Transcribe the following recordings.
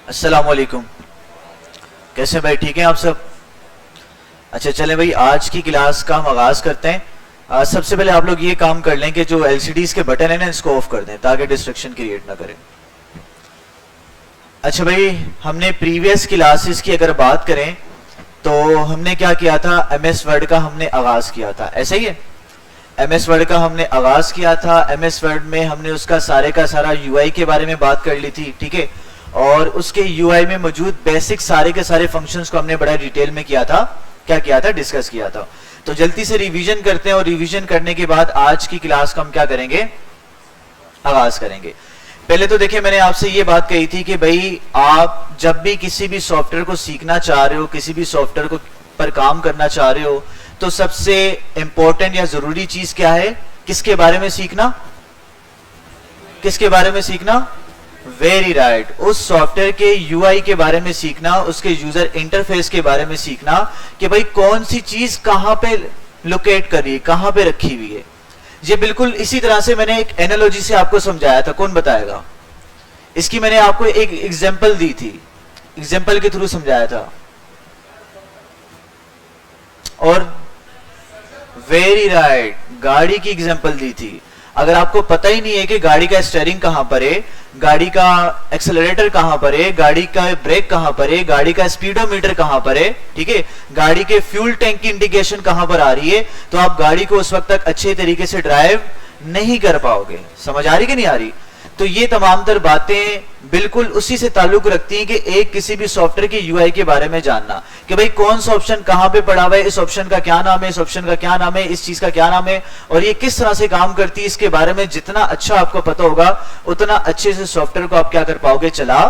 अस्सलाम वालेकुम। कैसे भाई, ठीक हैं आप सब? अच्छा चलें भाई, आज की क्लास का हम आगाज करते हैं। सबसे पहले आप लोग ये काम कर लें कि जो एलसीडीज के बटन है ना, इसको ऑफ कर दें ताकि डिस्ट्रक्शन क्रिएट ना करें। अच्छा भाई, हमने प्रीवियस क्लासेस की अगर बात करें तो हमने क्या किया था, एमएस वर्ड का हमने आगाज किया था, ऐसा ही है। एमएस वर्ड का हमने आगाज किया था। एमएस वर्ड में हमने उसका सारे का सारा यूआई के बारे में बात कर ली थी, ठीक है। और उसके यूआई में मौजूद बेसिक सारे के सारे फंक्शंस को हमने बड़ा डिटेल में किया था, क्या किया था, डिस्कस किया था। तो जल्दी से रिवीजन करते हैं और रिवीजन करने के बाद आज की क्लास का हम क्या करेंगे, आगाज करेंगे। पहले तो देखिए, मैंने आपसे ये बात कही थी कि भाई आप जब भी किसी भी सॉफ्टवेयर को सीखना चाह रहे हो, किसी भी सॉफ्टवेयर को पर काम करना चाह रहे हो, तो सबसे इंपॉर्टेंट या जरूरी चीज क्या है, किसके बारे में सीखना, किसके बारे में सीखना, वेरी राइट, उस सॉफ्टवेयर के यूआई के बारे में सीखना, उसके यूजर इंटरफेस के बारे में सीखना कि भाई कौन सी चीज कहां पे लोकेट कर रही है, कहां पे रखी हुई है। ये बिल्कुल इसी तरह से मैंने एक एनालॉजी से आपको समझाया था, कौन बताएगा? इसकी मैंने आपको एक एग्जांपल दी थी, एग्जांपल के थ्रू समझाया था। और वेरी राइट, गाड़ी की एग्जांपल दी थी। अगर आपको पता ही नहीं है कि गाड़ी का स्टीयरिंग कहां पर है, गाड़ी का एक्सेलरेटर कहां पर है, गाड़ी का ब्रेक कहां पर है, गाड़ी का स्पीडोमीटर कहां पर है, ठीक है, गाड़ी के फ्यूल टैंक की इंडिकेशन कहां पर आ रही है, तो आप गाड़ी को उस वक्त तक अच्छे तरीके से ड्राइव नहीं कर पाओगे। समझ आ रही कि नहीं आ रही? तो ये तमाम तर बातें बिल्कुल उसी से ताल्लुक रखती हैं कि एक किसी भी सॉफ्टवेयर के यूआई के बारे में जानना कि भाई कौन सा ऑप्शन कहां पे पड़ा हुआ है, इस ऑप्शन का क्या नाम है, इस ऑप्शन का क्या नाम है, इस चीज का क्या नाम है, और ये किस तरह से काम करती है। इसके बारे में जितना अच्छा आपको पता होगा उतना अच्छे से सॉफ्टवेयर को आप क्या कर पाओगे, चला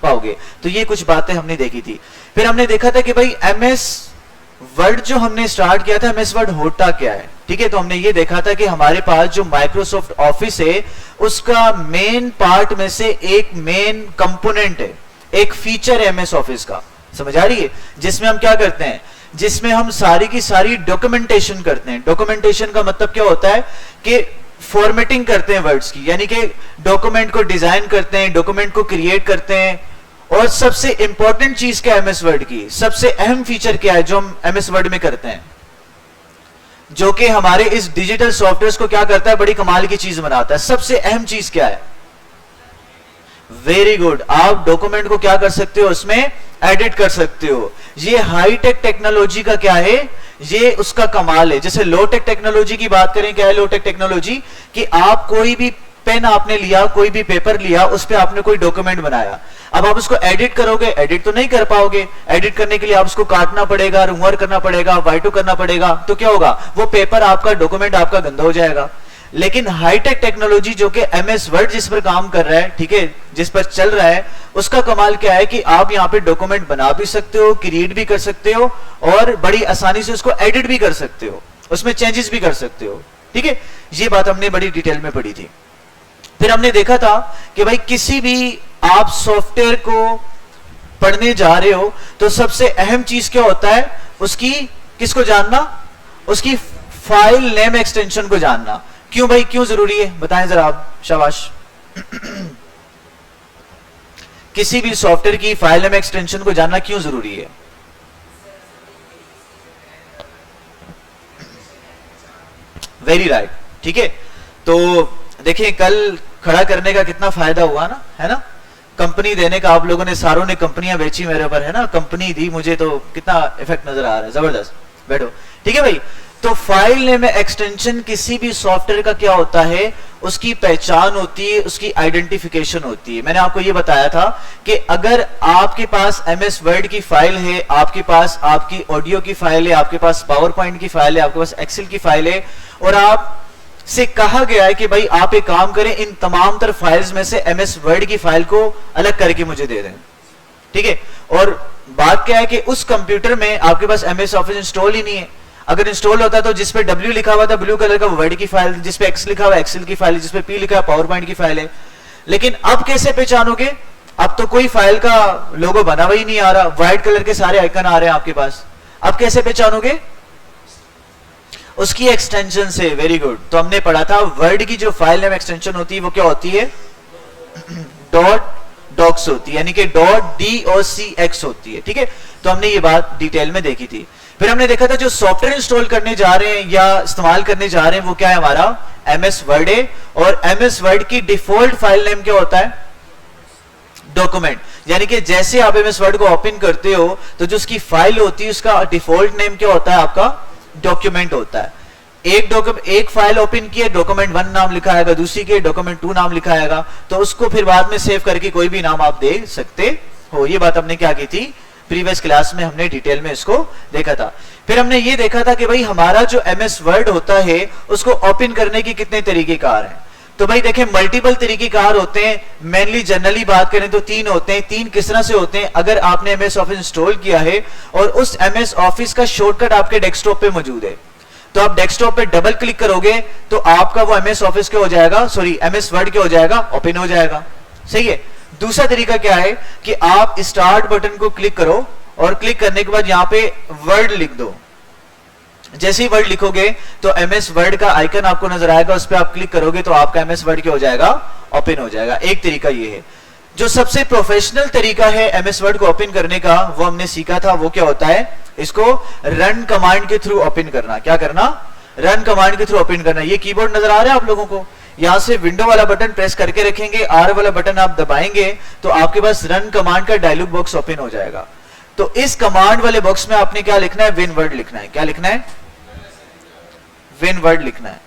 पाओगे। तो ये कुछ बातें हमने देखी थी। फिर हमने देखा था कि भाई एमएस वर्ड जो हमने स्टार्ट किया था, एमएस वर्ड होता क्या है, ठीक है। तो हमने ये देखा था कि हमारे पास जो माइक्रोसॉफ्ट ऑफिस है उसका मेन पार्ट में से एक मेन कंपोनेंट है, एक फीचर है एमएस ऑफिस का। समझ आ रही है? जिसमें हम क्या करते हैं, जिसमें हम सारी की सारी डॉक्यूमेंटेशन करते हैं। डॉक्यूमेंटेशन का मतलब क्या होता है कि फॉर्मेटिंग करते हैं वर्ड्स की, यानी कि डॉक्यूमेंट को डिजाइन करते हैं, डॉक्यूमेंट को क्रिएट करते हैं। और सबसे इंपॉर्टेंट चीज क्या है एमएस वर्ड की, सबसे अहम फीचर क्या है जो हम एमएस वर्ड में करते हैं, जो कि हमारे इस डिजिटल सॉफ्टवेयर को क्या करता है, बड़ी कमाल की चीज बनाता है। सबसे अहम चीज क्या है? वेरी गुड, आप डॉक्यूमेंट को क्या कर सकते हो, उसमें एडिट कर सकते हो। ये हाईटेक टेक्नोलॉजी का क्या है, ये उसका कमाल है। जैसे लो टेक टेक्नोलॉजी की बात करें, क्या है लो टेक टेक्नोलॉजी, कि आप कोई भी पेन आपने लिया, कोई भी पेपर लिया, उस पर आपने कोई डॉक्यूमेंट बनाया, अब आप उसको एडिट करोगे, एडिट तो नहीं कर पाओगे। एडिट करने के लिए आप उसको काटना पड़ेगा, रिमूव करना पड़ेगा, वाइटो करना पड़ेगा, तो क्या होगा, वो पेपर आपका, डॉक्यूमेंट आपका गंदा हो जाएगा। लेकिन हाईटेक टेक्नोलॉजी जो कि एमएस वर्ड जिस पर काम कर रहा है, ठीक है, जिस पर चल रहा है, उसका कमाल क्या है कि आप यहां पे डॉक्यूमेंट बना भी सकते हो, क्रिएट भी कर सकते हो, और बड़ी आसानी से उसको एडिट भी कर सकते हो, उसमें चेंजेस भी कर सकते हो, ठीक है। ये बात हमने बड़ी डिटेल में पढ़ी थी। फिर हमने देखा था कि भाई किसी भी आप सॉफ्टवेयर को पढ़ने जा रहे हो तो सबसे अहम चीज क्या होता है, उसकी किसको जानना, उसकी फाइल नेम एक्सटेंशन को जानना। क्यों भाई, क्यों जरूरी है, बताएं जरा आप, शाबाश। किसी भी सॉफ्टवेयर की फाइल नेम एक्सटेंशन को जानना क्यों जरूरी है? वेरी राइट, ठीक है। तो देखिए, कल खड़ा करने का कितना फायदा हुआ ना, है ना, कंपनी देने का। आप लोगों ने, सारों ने कंपनियां बेची मेरे ऊपर, है ना, कंपनी दी मुझे, तो कितना इफेक्ट नजर आ रहा है, जबरदस्त। बैठो, ठीक है भाई। तो फाइल नेम एक्सटेंशन किसी भी सॉफ्टवेयर का क्या होता है, उसकी पहचान होती है, उसकी आइडेंटिफिकेशन होती है। मैंने आपको यह बताया था कि अगर आपके पास एमएस वर्ड की फाइल है, आपके पास आपकी ऑडियो की फाइल है, आपके पास पावर पॉइंट की फाइल है, आपके पास एक्सेल की फाइल है, और आप से कहा गया है कि भाई आप एक काम करें, इन तमाम तर फाइल्स में से एमएस वर्ड की फाइल को अलग करके मुझे दे दें, ठीक है। और बात क्या है कि उस कंप्यूटर में आपके पास एमएस ऑफिस इंस्टॉल ही नहीं है। अगर इंस्टॉल होता तो जिसपे डब्ल्यू लिखा हुआ था ब्लू कलर का, वर्ड की फाइल, जिसपे एक्स लिखा हुआ एक्सेल की फाइल, जिसपे पी लिखा है पावर पॉइंट की फाइल है। लेकिन अब कैसे पहचानोगे, अब तो कोई फाइल का लोगो बना हुआ ही नहीं आ रहा, व्हाइट कलर के सारे आइकन आ रहे हैं आपके पास, अब कैसे पहचानोगे? उसकी एक्सटेंशन से। Very good. तो हमने पढ़ा था वर्ड की जो फाइल नेम एक्सटेंशन होती है वो क्या होती है, डॉट बॉक्स होती है, यानी कि .docx होती है, ठीक है। तो हमने ये बात डिटेल में देखी थी। फिर हमने देखा था जो सॉफ्टवेयर इंस्टॉल करने जा रहे हैं या इस्तेमाल करने जा रहे हैं वो क्या है हमारा MS वर्ड है, और MS वर्ड की डिफॉल्ट फाइल नेम क्या होता है, डॉक्यूमेंट। यानी कि जैसे आप MS वर्ड को ओपन करते हो तो जो उसकी फाइल होती है उसका डिफॉल्ट नेम क्या होता है, आपका डॉक्यूमेंट होता है। एक फाइल ओपन की है, डॉक्यूमेंट 1 नाम लिखा आएगा, दूसरी के डॉक्यूमेंट 2 नाम लिखा आएगा, तो उसको फिर बाद में सेव करके कोई भी नाम आप दे सकते हो। ये बात हमने क्या की थी, प्रीवियस क्लास में हमने डिटेल में इसको देखा था। फिर हमने ये देखा था कि भाई हमारा जो MS वर्ड होता है उसको ओपन करने के कितने तरीकेकार हैं। तो भाई देखें मल्टीपल तरीकेकार होते हैं, मेनली जनरली बात करें तो 3 होते हैं। 3 किस तरह से होते हैं, अगर आपने MS ऑफिस इंस्टॉल किया है और उस MS ऑफिस का शॉर्टकट आपके डेस्कटॉप पे मौजूद है, तो आप डेस्कटॉप पे डबल क्लिक करोगे तो आपका वो MS ऑफिस क्या हो जाएगा, सॉरी MS वर्ड क्या हो जाएगा, ओपन हो जाएगा। सही है। दूसरा तरीका क्या है कि आप स्टार्ट बटन को क्लिक करो और क्लिक करने के बाद यहां पे वर्ड लिख दो। जैसे ही वर्ड लिखोगे तो MS वर्ड का आइकन आपको नजर आएगा, उस पर आप क्लिक करोगे तो आपका MS वर्ड क्या हो जाएगा, ओपन हो जाएगा। एक तरीका ये है। जो सबसे प्रोफेशनल तरीका है MS वर्ड को ओपन करने का वो हमने सीखा था, वो क्या होता है, इसको रन कमांड के थ्रू ओपन करना। क्या करना, रन कमांड के थ्रू ओपन करना। ये कीबोर्ड नजर आ रहा है आप लोगों को, यहां से विंडो वाला बटन प्रेस करके रखेंगे, R वाला बटन आप दबाएंगे तो आपके पास रन कमांड का डायलॉग बॉक्स ओपन हो जाएगा। तो इस कमांड वाले बॉक्स में आपने क्या लिखना है, विन वर्ड लिखना है। क्या लिखना है, विन वर्ड लिखना है।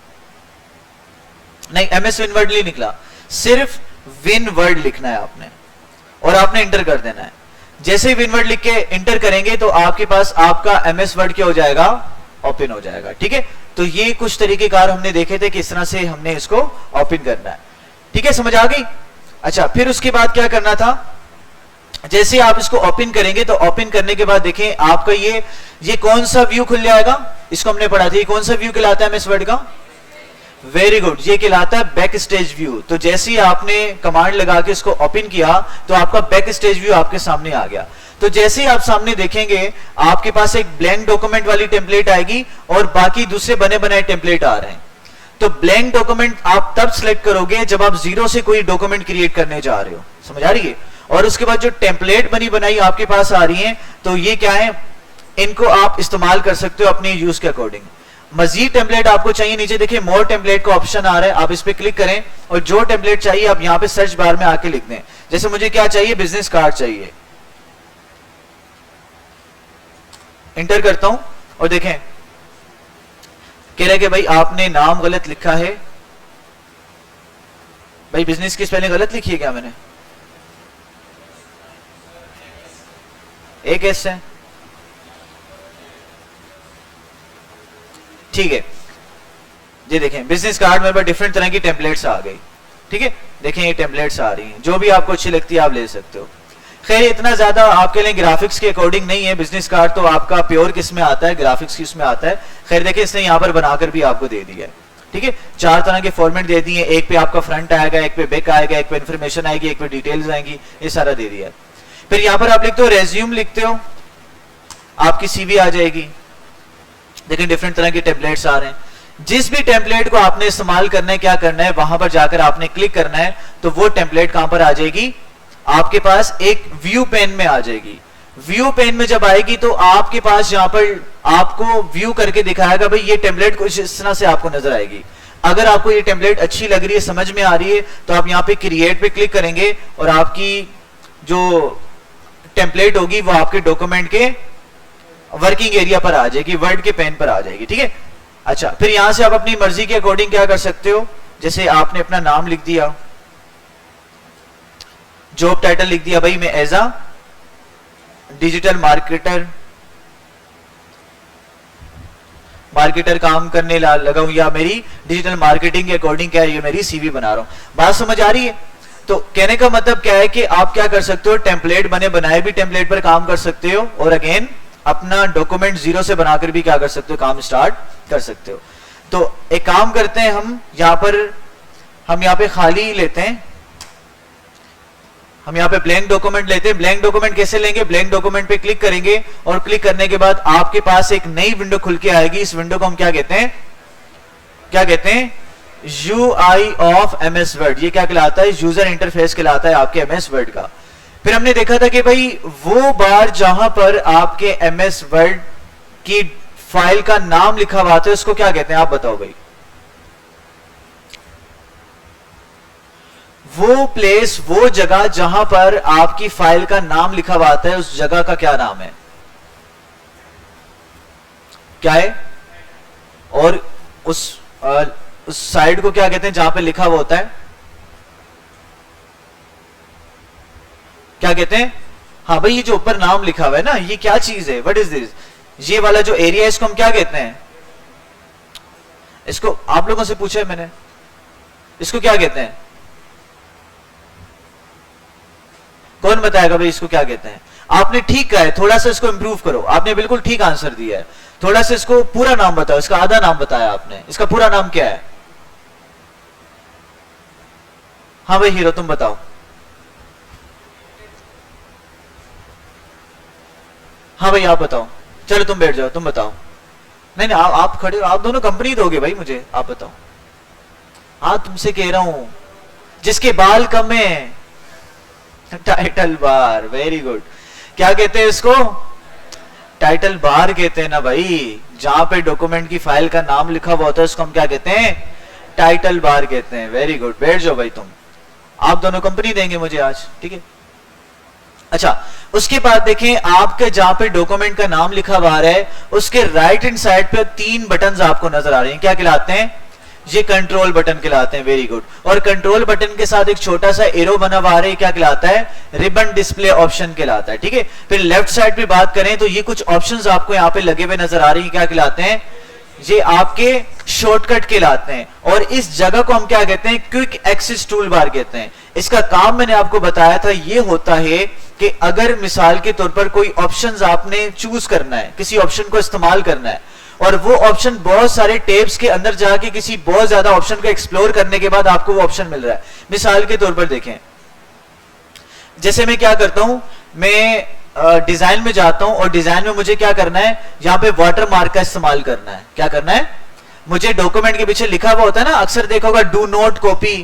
नहीं, MS विन वर्ड नहीं निकला, सिर्फ विन वर्ड लिखना है आपने और आपने इंटर कर देना है। जैसे ही विन वर्ड लिख के इंटर करेंगे तो आपके पास आपका MS वर्ड क्या हो जाएगा, ओपन हो जाएगा। ठीक है। तो ये कुछ तरीकेकार हमने देखे थे किस तरह से हमने इसको ओपन करना है। ठीक है, समझ आ गई। अच्छा, फिर उसके बाद क्या करना था, जैसे आप इसको ओपन करेंगे तो ओपन करने के बाद देखें आपका ये कौन सा व्यू खुल जाएगा, इसको हमने पढ़ा था। ये कौन सा व्यू कहलाता है MS वर्ड का, वेरी गुड, ये कहलाता है बैक स्टेज व्यू। तो जैसे ही आपने कमांड लगा के इसको ओपन किया तो आपका बैक स्टेज व्यू आपके सामने आ गया। तो जैसे ही आप सामने देखेंगे आपके पास एक ब्लैंक डॉक्यूमेंट वाली टेम्पलेट आएगी और बाकी दूसरे बने बनाए टेम्पलेट आ रहे हैं। तो ब्लैंक डॉक्यूमेंट आप तब सिलेक्ट करोगे जब आप जीरो से कोई डॉक्यूमेंट क्रिएट करने जा रहे हो, समझ आ रही है। और उसके बाद जो टेम्पलेट बनी बनाई आपके पास आ रही है, तो ये क्या है, इनको आप इस्तेमाल कर सकते हो अपने यूज के अकॉर्डिंग। मजीद टेम्पलेट आपको चाहिए, नीचे देखिए मोर टेम्पलेट का ऑप्शन आ रहा है, आप इस पे क्लिक करें और जो टेम्पलेट चाहिए आप यहां पे सर्च बार में आके लिख दें। जैसे मुझे क्या चाहिए, बिजनेस कार्ड चाहिए, इंटर करता हूं और देखें कह रहे कि भाई आपने नाम गलत लिखा है। भाई बिजनेस की स्पेलिंग गलत लिखी है क्या मैंने, एक एस है, ठीक है। ये देखें बिजनेस कार्ड मेरे पास डिफरेंट तरह की टेम्पलेट्स आ गई। ठीक है, देखें ये टेम्पलेट्स आ रही हैं, जो भी आपको अच्छी लगती है आप ले सकते हो। खैर इतना ज्यादा आपके लिए ग्राफिक्स के अकॉर्डिंग नहीं है, बिजनेस कार्ड तो आपका प्योर किस में आता है, ग्राफिक्स किस में आता है। खैर देखिए इसने यहां पर बनाकर भी आपको दे दिया है। ठीक है, 4 तरह के फॉर्मेट दे दिए, एक पे आपका फ्रंट आएगा, एक पे बैक आएगा, एक पे इन्फॉर्मेशन आएगी, एक पे डिटेल्स आएंगी, ये सारा दे दिया है। फिर यहां पर आप लिखते हो रेज्यूम, लिखते हो आपकी CV आ जाएगी। देखिए डिफरेंट तरह के टेम्पलेट्स आ रहे हैं। जिस भी टेम्पलेट को आपने इस्तेमाल करना है, क्या करना है, वहां पर जाकर आपने क्लिक करना है तो वो टेम्पलेट कहां पर आ जाएगी, आपके पास एक व्यू पेन में आ जाएगी। व्यू पेन में जब आएगी तो आपके पास यहां पर आपको व्यू करके दिखाएगा, भाई ये टेम्पलेट कुछ इस तरह से आपको नजर आएगी। अगर आपको ये टेम्पलेट अच्छी लग रही है, समझ में आ रही है, तो आप यहां पे क्रिएट पे क्लिक करेंगे और आपकी जो टेम्पलेट होगी वो आपके डॉक्यूमेंट के वर्किंग एरिया पर आ जाएगी, वर्ड के पेन पर आ जाएगी। ठीक है। अच्छा, फिर यहां से आप अपनी मर्जी के अकॉर्डिंग क्या कर सकते हो, जैसे आपने अपना नाम लिख दिया, जॉब टाइटल लिख दिया, भाई मैं एज अ डिजिटल मार्केटर काम करने लगा हूं, या मेरी डिजिटल मार्केटिंग के अकॉर्डिंग क्या है, ये मेरी CV बना रहा हूं। बात समझ आ रही है। तो कहने का मतलब क्या है कि आप क्या कर सकते हो, टेम्पलेट बने बनाए भी टेम्पलेट पर काम कर सकते हो और अगेन अपना डॉक्यूमेंट जीरो से बनाकर भी क्या कर सकते हो, काम स्टार्ट कर सकते हो। तो एक काम करते हैं, हम यहाँ पे खाली लेते हैं, हम यहाँ पे ब्लैंक डॉक्यूमेंट लेते हैं। ब्लैंक डॉक्यूमेंट कैसे लेंगे, ब्लैंक डॉक्यूमेंट पे क्लिक करेंगे और क्लिक करने के बाद आपके पास एक नई विंडो खुल के आएगी। इस विंडो को हम क्या कहते हैं, UI ऑफ MS वर्ड। ये क्या कहलाता है, यूजर इंटरफेस कहलाता है आपके MS वर्ड का। फिर हमने देखा था कि भाई वो बार जहां पर आपके एमएस वर्ड की फाइल का नाम लिखा हुआ था उसको क्या कहते हैं, आप बताओ भाई। वो प्लेस, वो जगह जहां पर आपकी फाइल का नाम लिखा हुआ आता है, उस जगह का क्या नाम है, क्या है? और उस साइड को क्या कहते हैं जहां पे लिखा हुआ होता है, क्या कहते हैं? हाँ भाई, ये जो ऊपर नाम लिखा हुआ है ना, ये क्या चीज है, व्हाट इज दिस? ये वाला जो एरिया है इसको हम क्या कहते हैं? इसको आप लोगों से पूछा है मैंने, इसको क्या कहते हैं? कौन बताएगा भाई इसको क्या कहते हैं? आपने ठीक कहा है, थोड़ा सा इसको इंप्रूव करो, आपने बिल्कुल ठीक आंसर दिया है। थोड़ा सा इसको पूरा नाम बताओ, इसका आधा नाम बताया आपने, इसका पूरा नाम क्या है? हाँ भाई हीरो, तुम बताओ। हाँ भाई आप बताओ, चलो तुम बैठ जाओ, तुम बताओ। नहीं नहीं, आप खड़े हो, आप दोनों कंपनी दोगे भाई मुझे, आप बताओ। हाँ तुमसे कह रहा हूं, जिसके बाल कम है। Title bar, very good. क्या कहते हैं इसको? टाइटल बार कहते हैं ना भाई, जहां पे डॉक्यूमेंट की फाइल का नाम लिखा हुआ होता है उसको हम क्या कहते हैं? टाइटल बार कहते हैं। वेरी गुड, बैठ जाओ भाई तुम, आप दोनों कंपनी देंगे मुझे आज, ठीक है। अच्छा, उसके बाद देखें, आपके जहां पे डॉक्यूमेंट का नाम लिखा हुआ है उसके राइट हैंड साइड पे 3 बटन आपको नजर आ रहे हैं, क्या कहलाते हैं? ये कंट्रोल बटन कहलाते हैं। Very good. और कंट्रोल बटन के साथ एक छोटा सा एरो बना हुआ है, क्या कहलाता है? रिबन डिस्प्ले ऑप्शन कहलाता है, ठीक है। फिर लेफ्ट साइड पे बात करें तो ये कुछ ऑप्शंस आपको यहाँ पे लगे हुए नजर आ रही हैं, क्या कहलाते हैं? ये आपके शॉर्टकट कहलाते हैं। और इस जगह को हम क्या कहते हैं? क्विक एक्सेस टूल बार कहते हैं। इसका काम मैंने आपको बताया था, ये होता है कि अगर मिसाल के तौर पर कोई ऑप्शंस आपने चूज करना है, किसी ऑप्शन को इस्तेमाल करना है, और वो ऑप्शन बहुत सारे टैब्स के अंदर जाके किसी बहुत ज्यादा ऑप्शन को एक्सप्लोर करने के बाद आपको वो ऑप्शन मिल रहा है। मिसाल के तौर पर देखें, जैसे मैं क्या करता हूं, मैं डिजाइन में जाता हूं और डिजाइन में मुझे क्या करना है, यहां पे वाटर मार्क का इस्तेमाल करना है। क्या करना है? मुझे डॉक्यूमेंट के पीछे लिखा हुआ होता है ना, अक्सर देखा होगा डू नॉट कॉपी,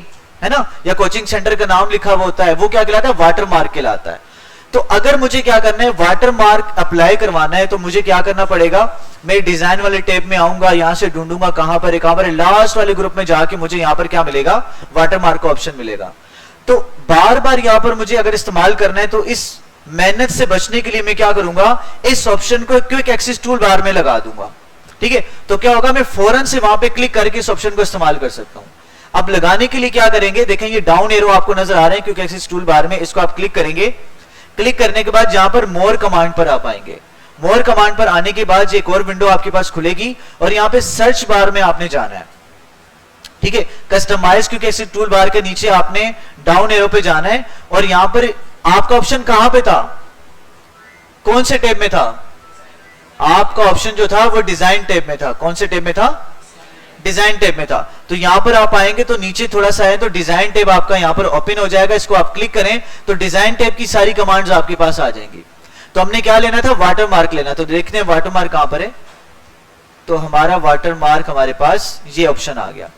है ना, या कोचिंग सेंटर का नाम लिखा हुआ होता है, वो क्या कहलाता है? वाटर मार्क कहलाता है। तो अगर मुझे क्या करना है, वाटर मार्क अप्लाई करवाना है, तो मुझे क्या करना पड़ेगा? मैं डिजाइन वाले टैब में आऊंगा, यहां से ढूंढूंगा कहां पर है, लास्ट वाले ग्रुप में जाके मुझे यहां पर क्या मिलेगा? वाटर मार्क का ऑप्शन मिलेगा। तो बार बार यहां पर मुझे अगर इस्तेमाल करना है तो इस मेहनत से बचने के लिए मैं क्या करूंगा? इस ऑप्शन को क्विक एक्सेस टूल बार में लगा दूंगा, ठीक है। तो क्या होगा, मैं फौरन से वहां पे क्लिक करके इस ऑप्शन को इस्तेमाल कर सकता हूं। अब लगाने के लिए क्या करेंगे, देखें ये डाउन एरो आपको नजर आ रहे हैं क्विक एक्सेस टूल बार में, इसको आप क्लिक करेंगे। क्लिक करने के बाद यहां पर मोर कमांड पर आप आएंगे। मोर कमांड पर आने के बाद एक और विंडो आपके पास खुलेगी और यहां पे सर्च बार में आपने जाना है, ठीक है। Customize quick access toolbar के नीचे आपने डाउन एरो पे जाना है और यहां पर आपका ऑप्शन कहां पे था? कौन से टैब में था? आपका ऑप्शन जो था वो डिजाइन टैब में था। कौन से टैब में था? डिजाइन टैब में था। तो यहां पर आप आएंगे तो नीचे थोड़ा सा है तो डिजाइन टैब आपका यहां पर ओपन हो जाएगा। इसको आप क्लिक करें तो डिजाइन टैब की सारी कमांड्स आपके पास आ जाएंगी। तो हमने क्या लेना था? वाटर मार्क लेना। तो देखते हैं वाटर मार्क कहां पर है। तो हमारा वाटर मार्क हमारे पास ये ऑप्शन आ गया।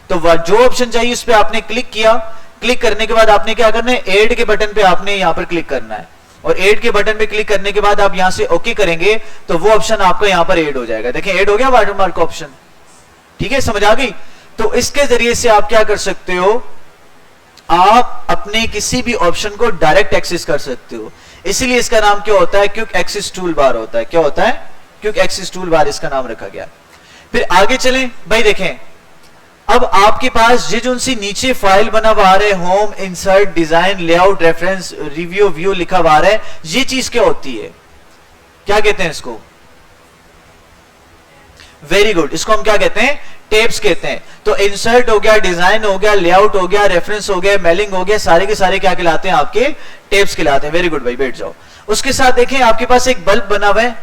तो जो ऑप्शन चाहिए उस पर आपने क्लिक किया। क्लिक करने के बाद आपने क्या करना है? ऐड के बटन पे आपने यहां पर क्लिक करना है और ऐड के बटन पे क्लिक करने के बाद आप यहां से ओके करेंगे तो वो ऑप्शन आपका यहां पर ऐड हो जाएगा। देखिए ऐड हो गया वाटर मार्क का ऑप्शन, ठीक है, समझ आ गई। तो इसके जरिए से आप क्या कर सकते हो? आप अपने किसी भी ऑप्शन को डायरेक्ट एक्सेस कर सकते हो। इसीलिए इसका नाम क्या होता है? क्विक एक्सेस टूल बार होता है। क्या होता है? क्विक एक्सेस टूल बार इसका नाम रखा गया। फिर आगे चलें भाई, देखें अब आपके पास ये जो सी नीचे फाइल बना हुआ है, home, insert, design, layout, reference, review, view लिखा हुआ है, ये चीज क्या होती है? क्या कहते हैं इसको? वेरी गुड, इसको हम क्या कहते हैं? टेब्स कहते हैं। तो इंसर्ट हो गया, डिजाइन हो गया, लेआउट हो गया, रेफरेंस हो गया, मेलिंग हो गया, सारे के सारे क्या कहलाते हैं? आपके टेब्स कहलाते हैं। वेरी गुड भाई, बैठ जाओ। उसके साथ देखें आपके पास एक बल्ब बना हुआ है,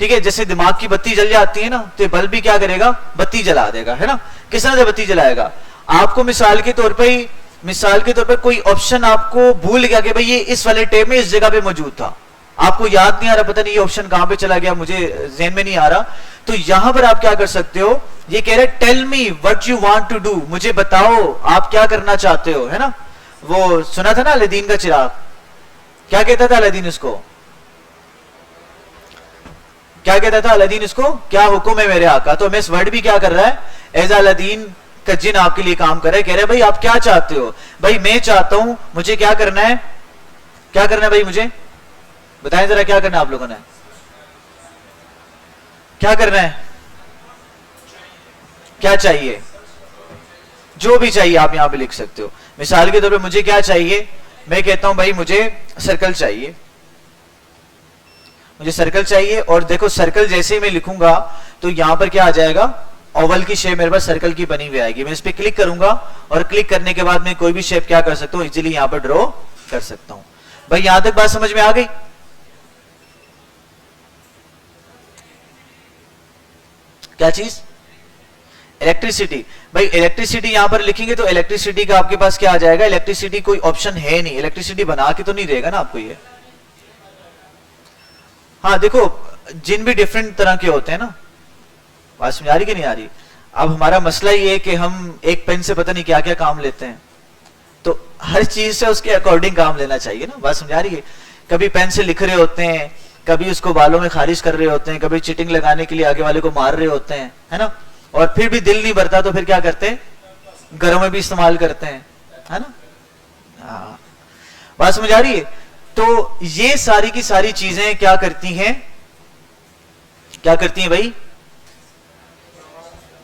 ठीक है। जैसे दिमाग की बत्ती जल जाती है ना, तो ये बल्ब भी क्या करेगा? बत्ती जला देगा, है ना। किस तरह से बत्ती जलाएगा? आपको मिसाल के तौर पर कोई ऑप्शन आपको भूल गया कि भाई ये इस वाले टेब में इस जगह पे मौजूद था, आपको याद नहीं आ रहा, पता नहीं ये ऑप्शन कहां पे चला गया, मुझे ज़हन में नहीं आ रहा। तो यहां पर आप क्या कर सकते हो? ये कह रहे tell me what you want to do, मुझे बताओ आप क्या करना चाहते हो, है ना। वो सुना था ना अलादीन का चिराग, क्या कहता था अलादीन इसको? क्या कहता था अलादीन इसको? क्या हुक्म है मेरे आका? तो मिस वर्ड भी क्या कर रहा है? एज अलादीन का जिन आपके लिए काम कर रहा है, कह रहा है भाई आप क्या चाहते हो? भाई मैं चाहता हूं, मुझे क्या करना है? क्या करना है भाई? मुझे बताएं जरा, क्या करना है आप लोगों ने? क्या करना है? क्या चाहिए? जो भी चाहिए आप यहां पे लिख सकते हो। मिसाल के तौर पे मुझे क्या चाहिए? मैं कहता हूं भाई मुझे सर्कल चाहिए, मुझे सर्कल चाहिए। और देखो सर्कल जैसे ही मैं लिखूंगा तो यहां पर क्या आ जाएगा? ओवल की शेप मेरे पास सर्कल की बनी हुई आएगी। मैं इस पर क्लिक करूंगा और क्लिक करने के बाद मैं कोई भी शेप क्या कर सकता हूं? इजीली यहां पर ड्रॉ कर सकता हूं। भाई यहां तक बात समझ में आ गई? क्या चीज? इलेक्ट्रिसिटी। भाई इलेक्ट्रिसिटी यहां पर लिखेंगे तो इलेक्ट्रिसिटी का आपके पास क्या आ जाएगा? इलेक्ट्रिसिटी कोई ऑप्शन है नहीं, इलेक्ट्रिसिटी बना के तो नहीं देगा ना आपको ये। हाँ देखो जिन भी डिफरेंट तरह के होते हैं ना, बात समझ आ रही कि नहीं आ रही? अब हमारा मसला ये है कि हम एक पेन से पता नहीं क्या क्या काम लेते हैं, तो हर चीज से उसके अकॉर्डिंग काम लेना चाहिए ना। बात समझ आ रही है? कभी पेन से लिख रहे होते हैं, कभी उसको बालों में खारिज कर रहे होते हैं, कभी चीटिंग लगाने के लिए आगे वाले को मार रहे होते हैं, है ना? और फिर भी दिल नहीं भरता तो फिर क्या करते हैं? घरों में भी इस्तेमाल करते हैं, है ना? हाँ बात समझ आ रही है? तो ये सारी की सारी चीजें क्या करती हैं? क्या करती हैं भाई?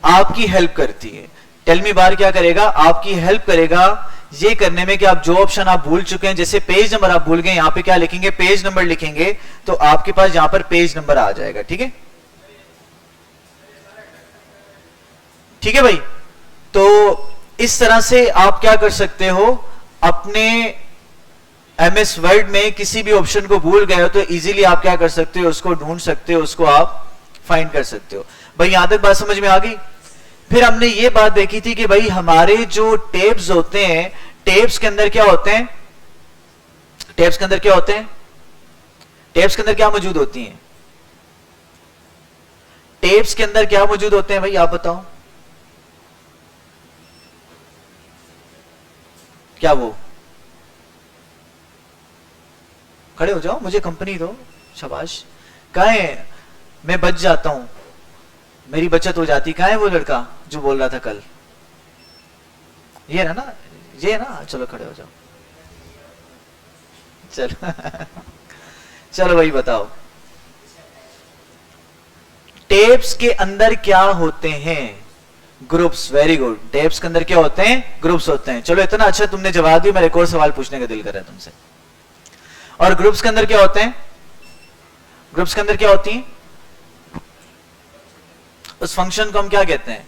आपकी हेल्प करती है। टेल मी बार क्या करेगा? आपकी हेल्प करेगा ये करने में कि आप जो ऑप्शन आप भूल चुके हैं, जैसे पेज नंबर आप भूल गए, यहां पे क्या लिखेंगे? पेज नंबर लिखेंगे तो आपके पास यहां पर पेज नंबर आ जाएगा। ठीक है, ठीक है भाई। तो इस तरह से आप क्या कर सकते हो? अपने एमएस वर्ड में किसी भी ऑप्शन को भूल गए हो तो इजीली आप क्या कर सकते हो? उसको ढूंढ सकते हो, उसको आप फाइंड कर सकते हो। भाई यहां तक बात समझ में आ गई? फिर हमने ये बात देखी थी कि भाई हमारे जो टेब्स होते हैं, टेब्स के अंदर क्या होते हैं? टेब्स के अंदर क्या होते हैं? टेब्स के अंदर क्या मौजूद होती हैं? टेब्स के अंदर क्या मौजूद होते हैं भाई आप बताओ? क्या वो? खड़े हो जाओ, मुझे कंपनी दो, शाबाश। कहाँ है? मैं बच जाता हूं, मेरी बचत हो जाती। कहाँ है वो लड़का जो बोल रहा था कल? ये है ना, ये है ना? चलो खड़े हो जाओ, चलो चलो भाई बताओ, टेप्स के अंदर क्या होते हैं? ग्रुप्स। Very good. टेप्स के अंदर क्या होते हैं? ग्रुप्स होते हैं। चलो इतना अच्छा तुमने जवाब दिया, मेरे एक और सवाल पूछने का दिल कर रहा है तुमसे। और ग्रुप्स के अंदर क्या होते हैं? ग्रुप्स के अंदर क्या होती हैं? उस फंक्शन को हम क्या कहते हैं?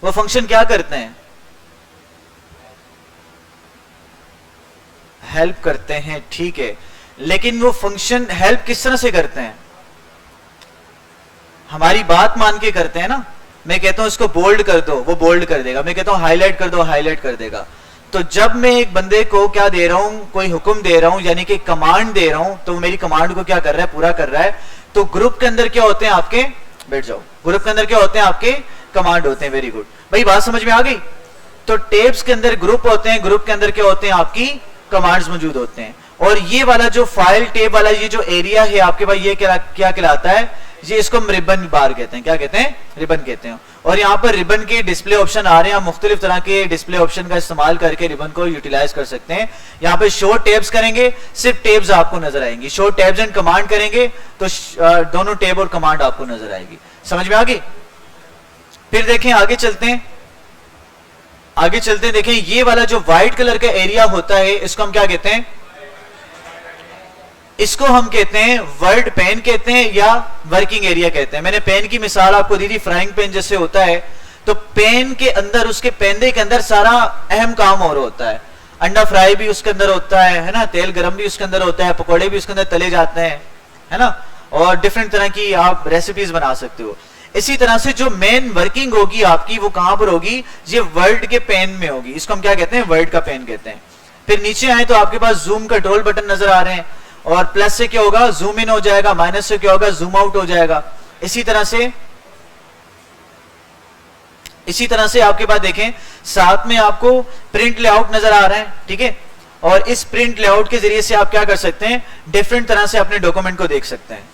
वो फंक्शन क्या करते हैं? हेल्प करते हैं, ठीक है। लेकिन वो फंक्शन हेल्प किस तरह से करते हैं? हमारी बात मान के करते हैं ना। मैं कहता हूं इसको बोल्ड कर दो, वो बोल्ड कर देगा। मैं कहता हूं हाईलाइट कर दो, हाईलाइट कर देगा। तो जब मैं एक बंदे को क्या दे रहा हूं? कोई हुक्म दे रहा हूं, यानी कि कमांड दे रहा हूं, तो मेरी कमांड को क्या कर रहा है? पूरा कर रहा है। तो ग्रुप के अंदर क्या होते हैं आपके? बैठ जाओ। ग्रुप के अंदर क्या होते हैं आपके? कमांड होते हैं। वेरी गुड भाई, बात समझ में आ गई? तो टेप्स के अंदर ग्रुप होते हैं, ग्रुप के अंदर क्या होते हैं? आपकी कमांड्स मौजूद होते हैं। और ये वाला जो फाइल टेप वाला ये जो एरिया है आपके पास, ये क्या कहलाता है? ये इसको हम रिबन बार कहते हैं। क्या कहते हैं? रिबन कहते हैं। और यहाँ पर रिबन के डिस्प्ले ऑप्शन आ रहे हैं। आप मुख्तलिफ तरह के डिस्प्ले ऑप्शन का इस्तेमाल करके रिबन को यूटिलाइज कर सकते हैं। यहाँ पे शो टेब्स करेंगे, सिर्फ टेब्स आपको नजर आएंगी। शो टेब्स एंड कमांड करेंगे तो दोनों टेब और कमांड आपको नजर आएगी। समझ में आ गई? फिर देखें, आगे चलते हैं, आगे चलते हैं। देखें ये वाला जो व्हाइट कलर का एरिया होता है, इसको हम क्या कहते हैं? इसको हम कहते हैं वर्ड पेन कहते हैं या वर्किंग एरिया कहते हैं। मैंने पेन की मिसाल आपको दी थी, फ्राइंग पेन जैसे होता है। तो पेन के अंदर, उसके पेंदे के अंदर सारा अहम काम और होता है। अंडा फ्राई भी उसके अंदर होता है ना? तेल गरम भी उसके अंदर होता है, पकौड़े भी उसके अंदर तले जाते हैं, है ना? और डिफरेंट तरह की आप रेसिपीज बना सकते हो। इसी तरह से जो मेन वर्किंग होगी आपकी, वो कहां पर होगी? ये वर्ड के पेन में होगी। इसको हम क्या कहते हैं? वर्ड का पेन कहते हैं। फिर नीचे आए तो आपके पास जूम कंट्रोल बटन नजर आ रहे हैं। और प्लस से क्या होगा? जूम इन हो जाएगा। माइनस से क्या होगा? जूम आउट हो जाएगा। इसी तरह से आपके पास देखें, साथ में आपको प्रिंट लेआउट नजर आ रहा है, ठीक है? और इस प्रिंट लेआउट के जरिए से आप क्या कर सकते हैं, डिफरेंट तरह से अपने डॉक्यूमेंट को देख सकते हैं।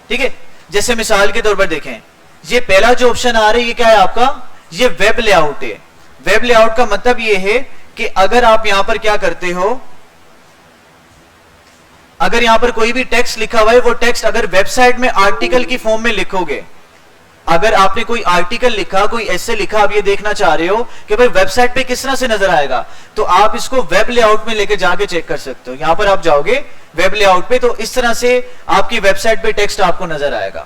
ठीक है, जैसे मिसाल के तौर पर देखें, ये पहला जो ऑप्शन आ रहा है ये क्या है आपका, ये वेब लेआउट है। वेब लेआउट का मतलब ये है कि अगर आप यहां पर क्या करते हो, अगर यहां पर कोई भी टेक्स्ट लिखा हुआ है, वो टेक्स्ट अगर वेबसाइट में आर्टिकल की फॉर्म में लिखोगे, अगर आपने कोई आर्टिकल लिखा, कोई ऐसे लिखा, आप ये देखना चाह रहे हो कि भाई वेबसाइट पे किस तरह से नजर आएगा, तो आप इसको वेब लेआउट में लेके जाके चेक कर सकते हो। यहां पर आप जाओगे वेब लेआउट पे, तो इस तरह से आपकी वेबसाइट पे टेक्स्ट आपको नजर आएगा।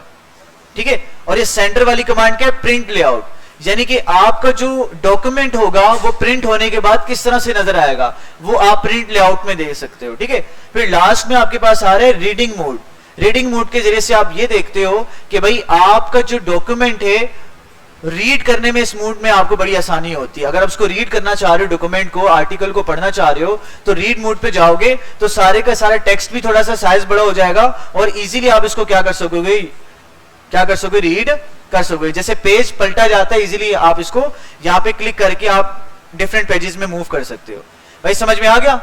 ठीक है, और ये सेंटर वाली कमांड क्या है, प्रिंट लेआउट, यानी कि आपका जो डॉक्यूमेंट होगा वो प्रिंट होने के बाद किस तरह से नजर आएगा वो आप प्रिंट लेआउट में देख सकते हो। ठीक है, फिर लास्ट में आपके पास आ रहा है रीडिंग मोड। रीडिंग मोड के जरिए से आप ये देखते हो कि भाई आपका जो डॉक्यूमेंट है रीड करने में, इस मोड में आपको बड़ी आसानी होती है। अगर आप उसको रीड करना चाह रहे हो, डॉक्यूमेंट को, आर्टिकल को पढ़ना चाह रहे हो, तो रीड मोड पे जाओगे तो सारे का सारा टेक्स्ट भी थोड़ा सा साइज बड़ा हो जाएगा और इजीली आप इसको क्या कर सकोगे, रीड कर सकोगे। जैसे पेज पलटा जाता है इजीली, आप इसको यहां पे क्लिक करके आप डिफरेंट पेजेस में मूव कर सकते हो। भाई समझ में आ गया?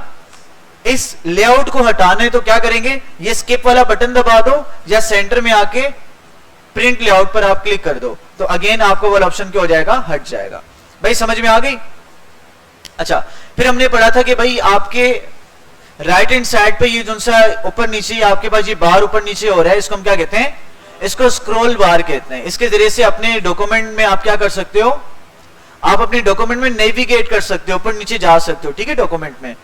इस लेआउट को हटाने तो क्या करेंगे, ये स्किप वाला बटन दबा दो या सेंटर में आके प्रिंट लेआउट पर आप क्लिक कर दो, तो अगेन आपको वाला ऑप्शन क्या हो जाएगा, हट जाएगा। भाई समझ में आ गई? अच्छा, फिर हमने पढ़ा था कि भाई आपके राइट हैंड साइड पे ये जो सा ऊपर नीचे आपके पास ये बार ऊपर नीचे हो रहा है, इसको हम क्या कहते हैं, इसको स्क्रॉल बार कहते हैं। इसके जरिए से अपने डॉक्यूमेंट में आप क्या कर सकते हो, आप अपने डॉक्यूमेंट में नेविगेट कर सकते हो, ऊपर नीचे जा सकते हो। ठीक है, डॉक्यूमेंट में।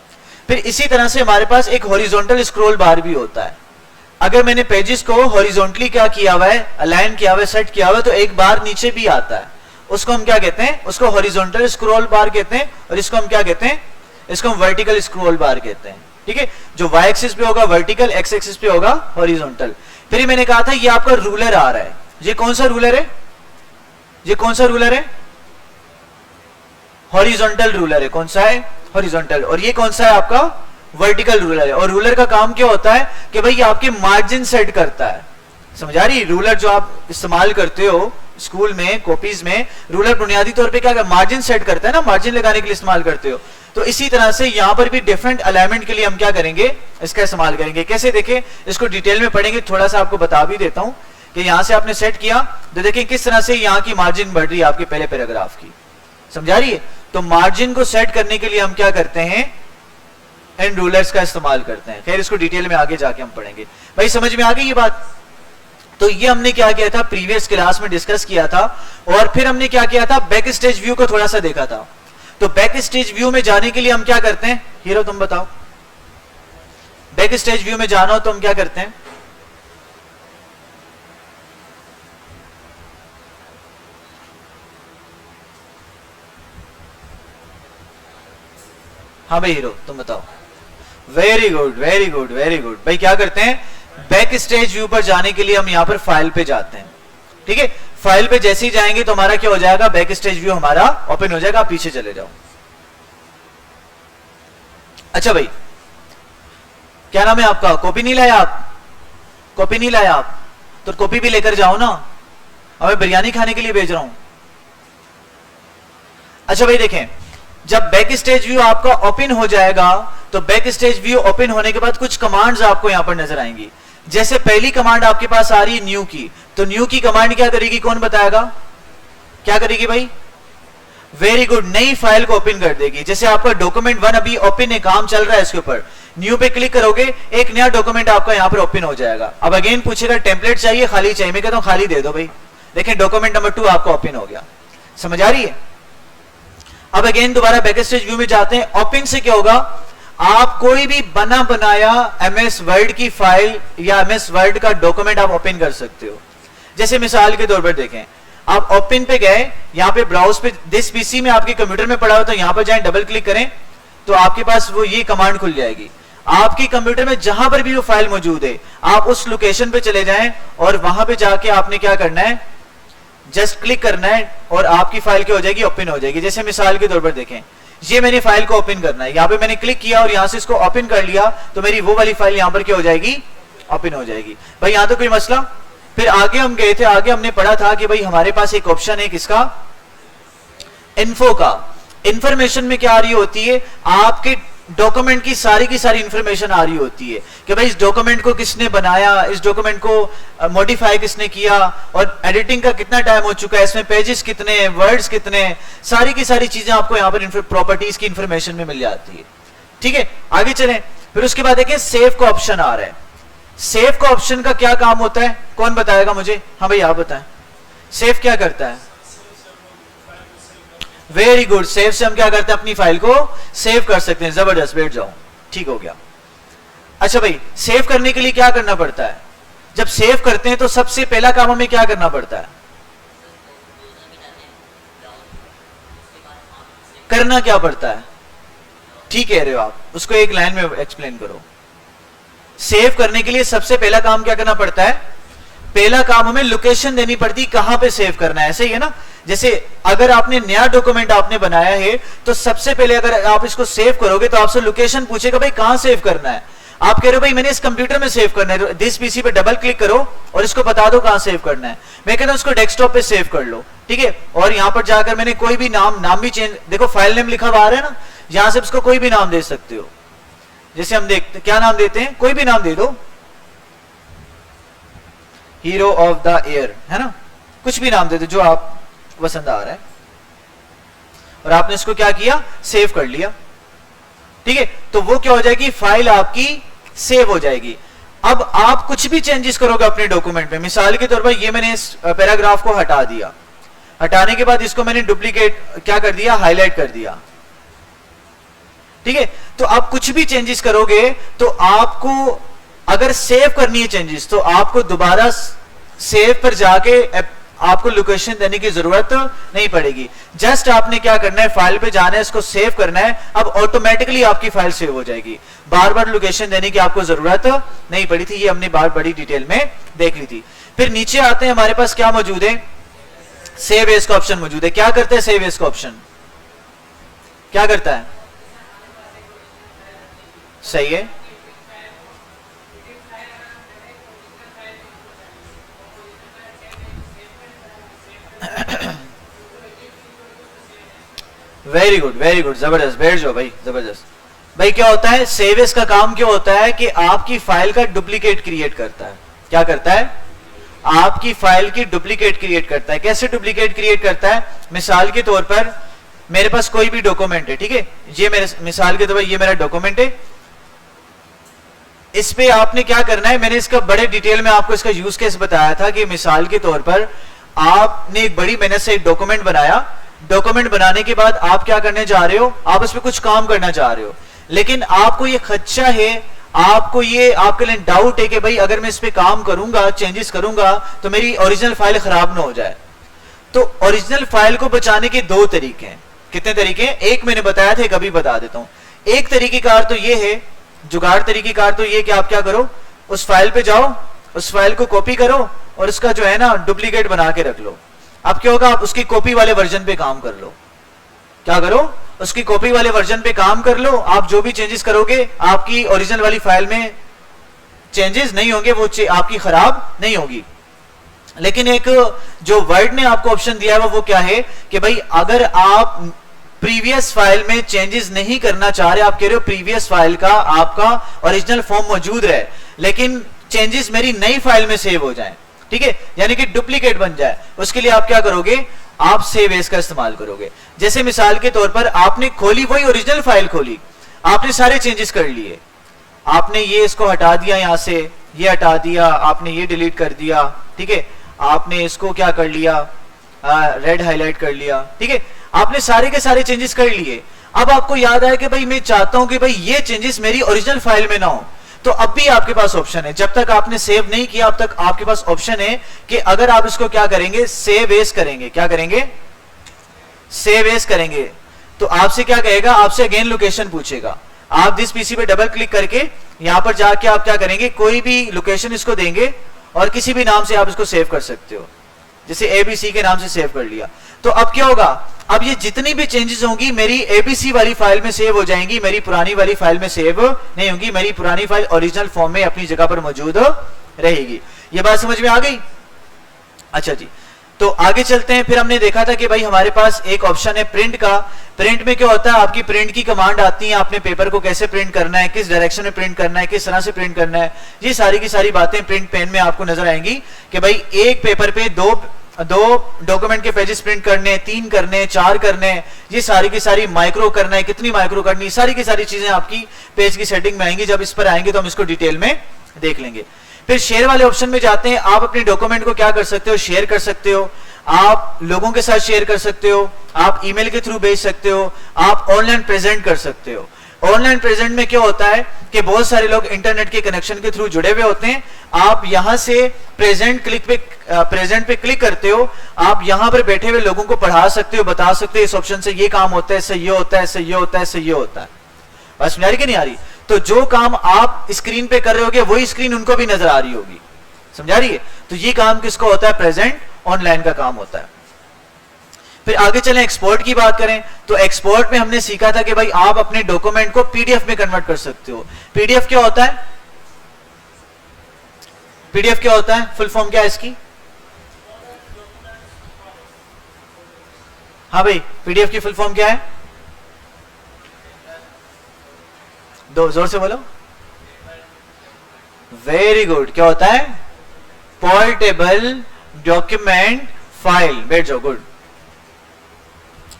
फिर इसी तरह से हमारे पास एक हॉरिजॉन्टल स्क्रॉल बार भी होता है। अगर मैंने पेजेस को हॉरिजॉन्टली क्या किया हुआ है, अलाइन किया हुआ है, सेट किया हुआ है, तो एक बार नीचे भी आता है, उसको हम क्या कहते हैं, उसको हॉरिजॉन्टल स्क्रॉल बार कहते हैं। और इसको हम क्या कहते हैं, इसको हम वर्टिकल स्क्रॉल बार कहते हैं। ठीक है, जो वाई एक्सिस पे होगा वर्टिकल, एक्स एक्सिस पे होगा हॉरिजॉन्टल। फिर मैंने कहा था ये आपका रूलर आ रहा है, ये कौन सा रूलर है, ये कौन सा रूलर है, हॉरिजॉन्टल रूलर है। कौन सा है, हॉरिजॉन्टल। और ये कौन सा है आपका, वर्टिकल रूलर है। और रूलर का काम क्या होता है कि भाई आपके मार्जिन सेट करता है। समझ आ रही? रूलर जो आप इस्तेमाल करते हो स्कूल में, कॉपीज में, रूलर बुनियादी तौर पे क्या मार्जिन सेट करता है ना, मार्जिन लगाने के लिए इस्तेमाल करते हो। तो इसी तरह से यहां पर भी डिफरेंट अलाइनमेंट के लिए हम क्या करेंगे, इसका इस्तेमाल करेंगे। कैसे देखें, इसको डिटेल में पढ़ेंगे, थोड़ा सा आपको बता भी देता हूं कि यहां से आपने सेट किया तो देखें किस तरह से यहां की मार्जिन बढ़ रही है आपके पहले पैराग्राफ की। समझा रही है? तो मार्जिन को सेट करने के लिए हम क्या करते हैं, एंड रूलर्स का इस्तेमाल करते हैं। खैर इसको डिटेल में आगे जाके हम पढ़ेंगे। भाई समझ में आ गई ये बात? तो ये हमने क्या किया था, प्रीवियस क्लास में डिस्कस किया था। और फिर हमने क्या किया था, बैक स्टेज व्यू को थोड़ा सा देखा था। तो बैक स्टेज व्यू में जाने के लिए हम क्या करते हैं, हीरो तुम बताओ, बैक स्टेज व्यू में जाना हो तो हम क्या करते हैं, हाँ भाई हीरो तुम बताओ। Very good very good very good. भाई क्या करते हैं, बैक स्टेज व्यू पर जाने के लिए हम यहां पर फाइल पे जाते हैं। ठीक है, फाइल पे जैसे ही जाएंगे तो हमारा क्या हो जाएगा, बैक स्टेज व्यू हमारा ओपन हो जाएगा। पीछे चले जाओ। अच्छा भाई क्या नाम है आपका, कॉपी नहीं लाया आप, कॉपी नहीं लाया आप, तो कॉपी भी लेकर जाओ ना, हमें बिरयानी खाने के लिए भेज रहा हूं। अच्छा भाई देखें, जब बैक स्टेज व्यू आपका ओपन हो जाएगा तो बैक स्टेज व्यू ओपन होने के बाद कुछ कमांड्स आपको यहां पर नजर आएंगी। जैसे पहली कमांड आपके पास आ रही है न्यू की, तो न्यू की कमांड क्या करेगी, कौन बताएगा, क्या करेगी भाई, वेरी गुड, नई फाइल को ओपन कर देगी। जैसे आपका डॉक्यूमेंट 1 अभी ओपन है, काम चल रहा है इसके ऊपर, न्यू पे क्लिक करोगे एक नया डॉक्यूमेंट आपका यहां पर ओपन हो जाएगा। अब अगेन पूछेगा टेम्पलेट चाहिए, खाली चाहिए, मैं कहता हूं खाली दे दो भाई। देखें डॉक्यूमेंट नंबर 2 आपका ओपन हो गया। समझ आ रही है? अब अगेन दोबारा बैक स्टेज व्यू में जाते हैं। ओपन से क्या होगा, आप कोई भी बना बनाया एमएस वर्ड की फाइल या एमएस वर्ड का डॉक्यूमेंट आप ओपन कर सकते हो। जैसे मिसाल के तौर पर देखें, आप ओपन पे गए, यहां पे ब्राउज पे दिस पीसी में आपके कंप्यूटर में पड़ा हो तो यहां पर जाएं, डबल क्लिक करें तो आपके पास वो ये कमांड खुल जाएगी। आपकी कंप्यूटर में जहां पर भी वो फाइल मौजूद है आप उस लोकेशन पे चले जाएं और वहां पे जाके आपने क्या करना है, जस्ट क्लिक करना है और आपकी फाइल क्या हो जाएगी, ओपन हो जाएगी। जैसे मिसाल के तौर पर देखें, ये मैंने फाइल को ओपन करना है, यहाँ पे मैंने क्लिक किया और यहां से इसको ओपन कर लिया तो मेरी वो वाली फाइल यहां पर क्या हो जाएगी, ओपन हो जाएगी। भाई यहां तो कोई मसला? फिर आगे हम गए थे, आगे हमने पढ़ा था कि भाई हमारे पास एक ऑप्शन है किसका, इन्फो का। इंफॉर्मेशन में क्या आ रही होती है, आपके डॉक्यूमेंट की सारी इंफॉर्मेशन आ रही होती है कि भाई इस डॉक्यूमेंट को किसने बनाया, इस डॉक्यूमेंट को मॉडिफाई किसने किया, और एडिटिंग का कितना टाइम हो चुका है, इसमें पेजेस कितने हैं, वर्ड्स कितने हैं, सारी की सारी चीजें आपको यहाँ पर प्रॉपर्टीज की इंफॉर्मेशन में मिल जाती है। ठीक है, आगे चलें। फिर उसके बाद देखिए सेव का ऑप्शन आ रहा है। सेव का ऑप्शन का क्या काम होता है, कौन बताएगा मुझे? हाँ भाई आप बताएं, सेव क्या करता है? वेरी गुड, सेव से हम क्या करते हैं? अपनी फाइल को सेव कर सकते हैं। जबरदस्त, बैठ जाओ, ठीक हो गया। अच्छा भाई, सेव करने के लिए क्या करना पड़ता है? जब सेव करते हैं तो सबसे पहला काम हमें क्या करना पड़ता है? करना क्या पड़ता है? ठीक कह रहे हो आप, उसको एक लाइन में एक्सप्लेन करो। सेव करने के लिए सबसे पहला काम क्या करना पड़ता है? पहला काम हमें लोकेशन देनी पड़ती, कहां पे सेव करना है, ऐसे ही है ना। जैसे अगर आपने नया डॉक्यूमेंट आपने बनाया है तो सबसे पहले अगर आप इसको सेव करोगे तो आपसे लोकेशन पूछेगा भाई कहां सेव करना है। आप कह रहे हो भाई मैंने इस कंप्यूटर में सेव करना है, दिस पीसी पे डबल क्लिक करो और इसको बता दो कहां सेव करना है। मैं कहता हूं उसको डेस्कटॉप पे सेव कर लो, ठीक है। और यहां पर जाकर मैंने कोई भी नाम भी चेंज, देखो फाइल नेम लिखा हुआ आ रहा है ना, यहां से उसको कोई भी नाम दे सकते हो। जैसे हम देखते क्या नाम देते हैं, कोई भी नाम दे दो, हीरो ऑफ द ईयर है ना, कुछ भी नाम दे दो जो आप पसंद आ रहा है, और आपने इसको क्या किया? सेव कर लिया, ठीक है। तो वो क्या हो जाएगी? फाइल आपकी सेव हो जाएगी। अब आप कुछ भी चेंजेस करोगे अपने डॉक्यूमेंट में, मिसाल के तौर पर ये मैंने इस पैराग्राफ को हटा दिया, हटाने के बाद इसको मैंने डुप्लीकेट क्या कर दिया? हाईलाइट कर दिया, ठीक है। तो आप कुछ भी चेंजेस करोगे तो आपको अगर सेव करनी है चेंजेस तो आपको दोबारा सेव पर जाके आपको लोकेशन देने की जरूरत नहीं पड़ेगी। जस्ट आपने क्या करना है? फाइल पे जाना है, इसको सेव करना है, अब ऑटोमेटिकली आपकी फाइल सेव हो जाएगी। बार बार लोकेशन देने की आपको जरूरत नहीं पड़ी थी, ये हमने बात बड़ी डिटेल में देख ली थी। फिर नीचे आते हैं, हमारे पास क्या मौजूद है? सेव एज का ऑप्शन मौजूद है। क्या करता है सेव एज का ऑप्शन? क्या करता है? सही है, वेरी गुड वेरी गुड, जबरदस्त, बैठ जाओ भाई, जबरदस्त। भाई क्या होता है? सेव एज का काम क्या होता है कि आपकी फाइल का डुप्लीकेट क्रिएट करता है। क्या करता है? आपकी फाइल की डुप्लीकेट क्रिएट करता है। कैसे डुप्लीकेट क्रिएट करता है? मिसाल के तौर पर मेरे पास कोई भी डॉक्यूमेंट है, ठीक है, ये मेरे मिसाल के तौर पर ये मेरा डॉक्यूमेंट है, इस पे आपने क्या करना है? मैंने इसका बड़े डिटेल में आपको इसका यूज केस बताया था कि मिसाल के तौर पर आपने एक बड़ी मेहनत से एक डॉक्यूमेंट बनाया, डॉक्यूमेंट बनाने के बाद आप क्या करने जा रहे हो? आप उस पर कुछ काम करना चाह रहे हो, लेकिन आपको ये खदशा है, आपको ये आपके लिए डाउट है कि भाई अगर मैं इस पे काम करूंगा, चेंजेस करूंगा तो मेरी ओरिजिनल फाइल खराब ना हो जाए। तो ओरिजिनल फाइल को बचाने के दो तरीके हैं। कितने तरीके हैं? एक मैंने बताया था, कभी बता देता हूं। एक तरीकेकार तो ये है, जुगाड़ तरीकेकार तो ये कि आप क्या करो? उस फाइल पे जाओ, उस फाइल को कॉपी करो और उसका जो है ना डुप्लीकेट बना के रख लो। अब क्या होगा? आप उसकी कॉपी वाले वर्जन पे काम कर लो। क्या करो? उसकी कॉपी वाले वर्जन पे काम कर लो। आप जो भी चेंजेस करोगे आपकी ओरिजिनल वाली फाइल में चेंजेस नहीं होंगे, वो आपकी खराब नहीं होगी। लेकिन एक जो वर्ड ने आपको ऑप्शन दिया है वो क्या है कि भाई अगर आप प्रीवियस फाइल में चेंजेस नहीं करना चाह रहे, आप कह रहे हो प्रीवियस फाइल का आपका ओरिजिनल फॉर्म मौजूद रहे लेकिन चेंजेस मेरी नई फाइल में सेव हो जाए, ठीक है, यानी कि डुप्लीकेट बन जाए, उसके लिए आप क्या करोगे? आप सेव एज का इस्तेमाल करोगे। जैसे मिसाल के तौर पर आपने खोली, वही ओरिजिनल फाइल खोली, आपने सारे चेंजेस कर लिए, आपने ये इसको हटा दिया, यहां से ये हटा दिया, आपने ये डिलीट कर दिया, ठीक है, आपने इसको क्या कर लिया? रेड हाईलाइट कर लिया, ठीक है, आपने सारे के सारे चेंजेस कर लिए। अब आपको याद आया कि भाई मैं चाहता हूं कि भाई ये चेंजेस मेरी ओरिजिनल फाइल में ना हो, तो अब भी आपके पास ऑप्शन है। जब तक आपने सेव नहीं किया अब तक आपके पास ऑप्शन है कि अगर आप इसको क्या करेंगे? सेव एज करेंगे। क्या करेंगे? सेव एज करेंगे। तो आपसे क्या कहेगा? आपसे अगेन लोकेशन पूछेगा। आप दिस पीसी पे डबल क्लिक करके यहां पर जाके आप क्या करेंगे? कोई भी लोकेशन इसको देंगे और किसी भी नाम से आप इसको सेव कर सकते हो। जैसे एबीसी के नाम से सेव कर लिया, तो अब क्या होगा? अब ये जितनी भी चेंजेस होंगी मेरी एबीसी वाली फाइल में सेव हो जाएंगी, मेरी पुरानी वाली फाइल में सेव नहीं होंगी। मेरी पुरानी फाइल ओरिजिनल फॉर्म में अपनी जगह पर मौजूद रहेगी। ये बात समझ में आ गई? अच्छा जी, तो आगे चलते हैं। फिर हमने देखा था कि भाई हमारे पास एक ऑप्शन है प्रिंट का। प्रिंट में क्या होता है, आपकी प्रिंट की कमांड आती है, आपने पेपर को कैसे प्रिंट करना है, किस डायरेक्शन में प्रिंट करना है, किस तरह से प्रिंट करना है, ये सारी की सारी बातें प्रिंट पेन में आपको नजर आएंगी कि भाई एक पेपर पे दो डॉक्यूमेंट के पेजेस प्रिंट करने, 3 करने, 4 करने, ये सारी की सारी माइक्रो करना है, कितनी माइक्रो करनी, सारी की सारी चीजें आपकी पेज की सेटिंग में आएंगी। जब इस पर आएंगे तो हम इसको डिटेल में देख लेंगे। फिर शेयर वाले ऑप्शन में जाते हैं। आप अपने डॉक्यूमेंट को क्या कर सकते हो, शेयर कर सकते हो, आप लोगों के साथ शेयर कर सकते हो, आप ईमेल के थ्रू भेज सकते हो, आप ऑनलाइन प्रेजेंट कर सकते हो। ऑनलाइन प्रेजेंट में क्या होता है कि बहुत सारे लोग इंटरनेट के कनेक्शन के थ्रू जुड़े हुए होते हैं। आप यहां से प्रेजेंट पे क्लिक करते हो, आप यहां पर बैठे हुए लोगों को पढ़ा सकते हो, बता सकते हो इस ऑप्शन से ये काम होता है, इससे ये होता है, इससे ये होता है, इससे ये होता है। बस समझ आ रही कि नहीं आ रही? तो जो काम आप स्क्रीन पे कर रहे होगे वही स्क्रीन उनको भी नजर आ रही होगी। समझा रही है? तो ये काम किसका होता है? प्रेजेंट ऑनलाइन का काम होता है। फिर आगे चलें, एक्सपोर्ट की बात करें तो एक्सपोर्ट में हमने सीखा था कि भाई आप अपने डॉक्यूमेंट को पीडीएफ में कन्वर्ट कर सकते हो। पीडीएफ क्या होता है? पीडीएफ क्या होता है? फुल फॉर्म क्या है इसकी? हाँ भाई, पीडीएफ की फुल फॉर्म क्या है? दो जोर से बोलो। Very good. क्या होता है? Portable document file. बैठ जाओ, गुड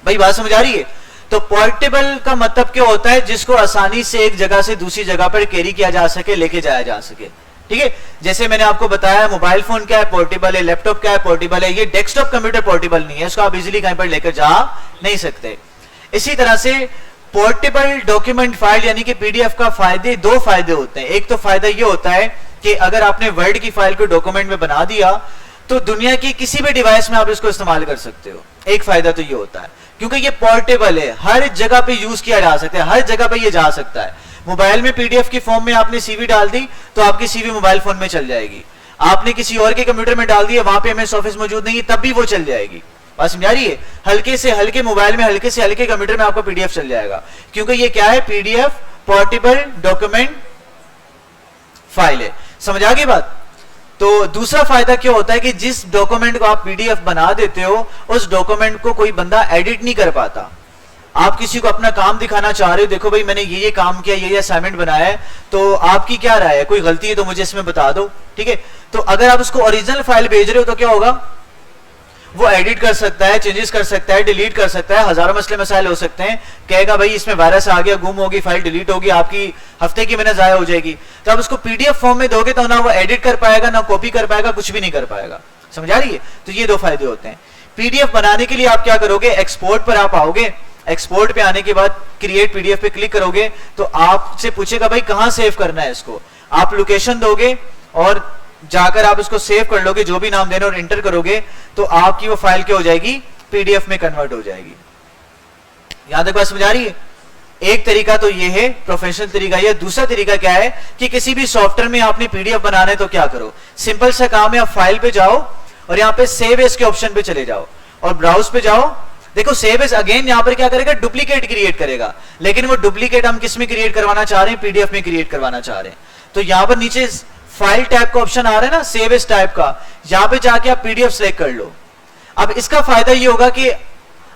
भाई, बात समझ आ रही है? तो पोर्टेबल का मतलब क्या होता है? जिसको आसानी से एक जगह से दूसरी जगह पर कैरी किया जा सके, लेके जाया जा सके। ठीक है, जैसे मैंने आपको बताया मोबाइल फोन क्या है? पोर्टेबल है। लैपटॉप क्या है? पोर्टेबल है। ये डेस्कटॉप कंप्यूटर पोर्टेबल नहीं है, इसको आप इजीली कहीं पर लेकर जा नहीं सकते। इसी तरह से पोर्टेबल डॉक्यूमेंट फाइल यानी कि पीडीएफ का फायदे, 2 फायदे होते हैं। एक तो फायदा ये होता है कि अगर आपने वर्ड की फाइल को डॉक्यूमेंट में बना दिया तो दुनिया की किसी भी डिवाइस में आप इसको इस्तेमाल कर सकते हो। एक फायदा तो ये होता है क्योंकि ये पोर्टेबल है, हर जगह पे यूज किया जा सकता है, हर जगह पे ये जा सकता है। मोबाइल में पीडीएफ की फॉर्म में आपने सीवी डाल दी तो आपकी सीवी मोबाइल फोन में चल जाएगी। आपने किसी और के कंप्यूटर में डाल दिया, वहां पे एमएस ऑफिस मौजूद नहीं है, तब भी वो चल जाएगी। बात समझ आ रही है? हल्के से हल्के मोबाइल में, हल्के से हल्के कंप्यूटर में आपका पीडीएफ चल जाएगा क्योंकि ये क्या है? पीडीएफ पोर्टेबल डॉक्यूमेंट फाइल है। समझ आ गई बात? तो दूसरा फायदा क्या होता है कि जिस डॉक्यूमेंट को आप पीडीएफ बना देते हो उस डॉक्यूमेंट को कोई बंदा एडिट नहीं कर पाता। आप किसी को अपना काम दिखाना चाह रहे हो, देखो भाई मैंने ये काम किया, ये असाइनमेंट बनाया है, तो आपकी क्या राय है? कोई गलती है तो मुझे इसमें बता दो। ठीक है, तो अगर आप उसको ओरिजिनल फाइल भेज रहे हो तो क्या होगा? वो एडिट कर सकता है, चेंजेस कर सकता है, डिलीट कर सकता है, हजारों मसले मसाइल हो सकते हैं। कहेगा भाई इसमें वायरस आ गया, गुम होगी, फाइल डिलीट होगी, आपकी हफ्ते की मेहनत जाया हो जाएगी। तो आप उसको पीडीएफ फॉर्म में दोगे तो ना वो एडिट कर पाएगा, ना कॉपी कर पाएगा, कुछ भी नहीं कर पाएगा। समझ आ रही है? तो ये 2 फायदे होते हैं। पीडीएफ बनाने के लिए आप क्या करोगे? एक्सपोर्ट पर आप आओगे। एक्सपोर्ट पे आने के बाद क्रिएट पीडीएफ पे क्लिक करोगे तो आपसे पूछेगा भाई कहां सेव करना है इसको। आप लोकेशन दोगे और जाकर आप उसको सेव कर लोगे, जो भी नाम देना और एंटर करोगे तो आपकी वो फाइल क्या हो जाएगी? पीडीएफ में कन्वर्ट हो जाएगी। यहां तक बात समझ आ रही है? एक तरीका तो ये है, प्रोफेशनल तरीका। ये दूसरा तरीका क्या है कि किसी भी सॉफ्टवेयर में आपने पीडीएफ बनाना है तो क्या करो? सिंपल सा काम है, आप फाइल पे जाओ और यहां पे सेव एज के ऑप्शन पे चले जाओ और ब्राउज पे जाओ। देखो सेव एज अगेन यहां पर क्या करेगा? डुप्लीकेट क्रिएट करेगा, लेकिन वो डुप्लीकेट हम किस में क्रिएट करवाना चाह रहे हैं? पीडीएफ में क्रिएट करवाना चाह रहे हैं। तो यहां पर नीचे फाइल टाइप का ऑप्शन आ रहा है ना, सेव एज टाइप का, यहां पे जाके आप पीडीएफ सेलेक्ट कर लो। अब इसका फायदा ये होगा कि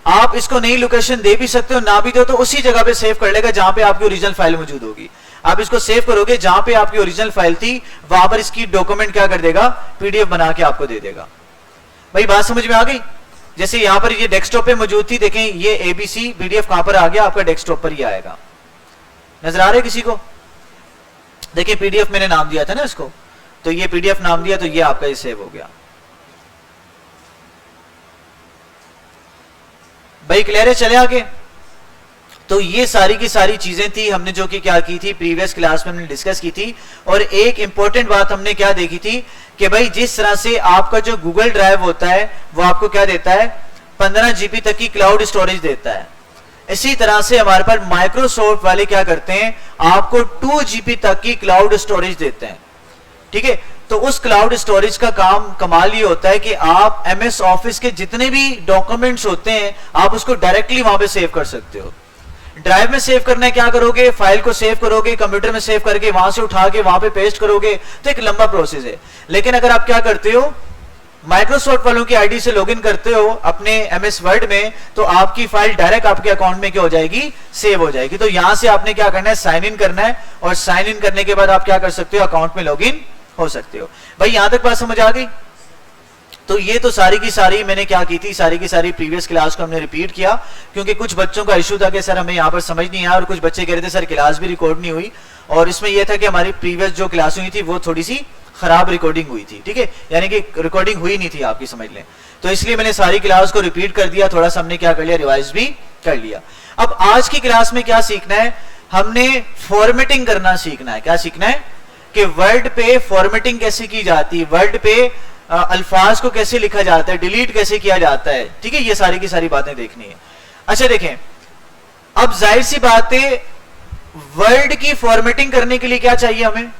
आप इसको नई लोकेशन दे भी सकते हो, ना भी दो तो उसी जगह पे सेव कर लेगा जहां पे आपकी ओरिजिनल फाइल मौजूद होगी। आप इसको सेव करोगे जहां पे आपकी ओरिजिनल फाइल थी, वहां पर इसकी डॉक्यूमेंट क्या कर देगा? पीडीएफ बना के आपको दे देगा। भाई बात समझ में आ गई? जैसे यहां पर ये डेस्कटॉप पे मौजूद थी, देखें ये एबीसी पीडीएफ कहां पर आ गया? आपका डेस्कटॉप पर ही आएगा। नजर आ रहा है किसी को? देखिए पीडीएफ मैंने नाम दिया था ना इसको, तो ये पीडीएफ नाम दिया तो ये आपका ये सेव हो गया। भाई क्लियर है? चले आगे। तो ये सारी की सारी चीजें थी हमने जो कि क्या की थी, प्रीवियस क्लास में हमने डिस्कस की थी। और एक इंपॉर्टेंट बात हमने क्या देखी थी कि भाई जिस तरह से आपका जो गूगल ड्राइव होता है वो आपको क्या देता है? 15 जीबी तक की क्लाउड स्टोरेज देता है। इसी तरह से हमारे पास माइक्रोसॉफ्ट वाले क्या करते हैं? आपको 2 जीबी तक की क्लाउड स्टोरेज देते हैं। ठीक है, तो उस क्लाउड स्टोरेज का काम कमाल ये होता है कि आप एमएस ऑफिस के जितने भी डॉक्यूमेंट्स होते हैं आप उसको डायरेक्टली वहां पे सेव कर सकते हो। ड्राइव में सेव करना है, क्या करोगे? फाइल को सेव करोगे, कंप्यूटर में सेव करके वहां से उठा के वहां पे पेस्ट करोगे, तो एक लंबा प्रोसेस है। लेकिन अगर आप क्या करते हो, माइक्रोसॉफ्ट वालों की आईडी से लॉगिन करते हो अपने एमएस वर्ड में, तो आपकी फाइल डायरेक्ट आपके अकाउंट में क्या हो जाएगी, सेव हो जाएगी। तो यहां से आपने क्या करना है, साइन इन करना है, और साइन इन करने के बाद आप क्या कर सकते हो, अकाउंट में लॉगिन हो सकते हो। भाई यहां तक बात समझ आ गई? तो ये तो सारी की सारी मैंने क्या की थी, सारी की सारी प्रीवियस क्लास को हमने रिपीट किया, क्योंकि कुछ बच्चों का इशू था कि सर हमें यहाँ पर समझ नहीं आया, और कुछ बच्चे कह रहे थे सर क्लास भी रिकॉर्ड नहीं हुई, और इसमें यह था कि हमारी प्रीवियस जो क्लास हुई थी वो थोड़ी सी खराब रिकॉर्डिंग हुई थी, ठीक है, यानी कि रिकॉर्डिंग हुई नहीं थी आपकी, समझ लें। तो इसलिए मैंने सारी क्लास को रिपीट कर दिया, थोड़ा सा हमने क्या कर लिया, रिवाइज भी कर लिया। अब आज की क्लास में क्या सीखना है, हमने फॉर्मेटिंग करना सीखना है। क्या सीखना है कि वर्ड पे फॉर्मेटिंग कैसे की जाती है, वर्ड पे अल्फाज को कैसे लिखा जाता है, डिलीट कैसे किया जाता है, ठीक है, ये सारी की सारी बातें देखनी है। अच्छा देखें, अब जाहिर सी बात है, वर्ड की फॉर्मेटिंग करने के लिए क्या चाहिए हमें,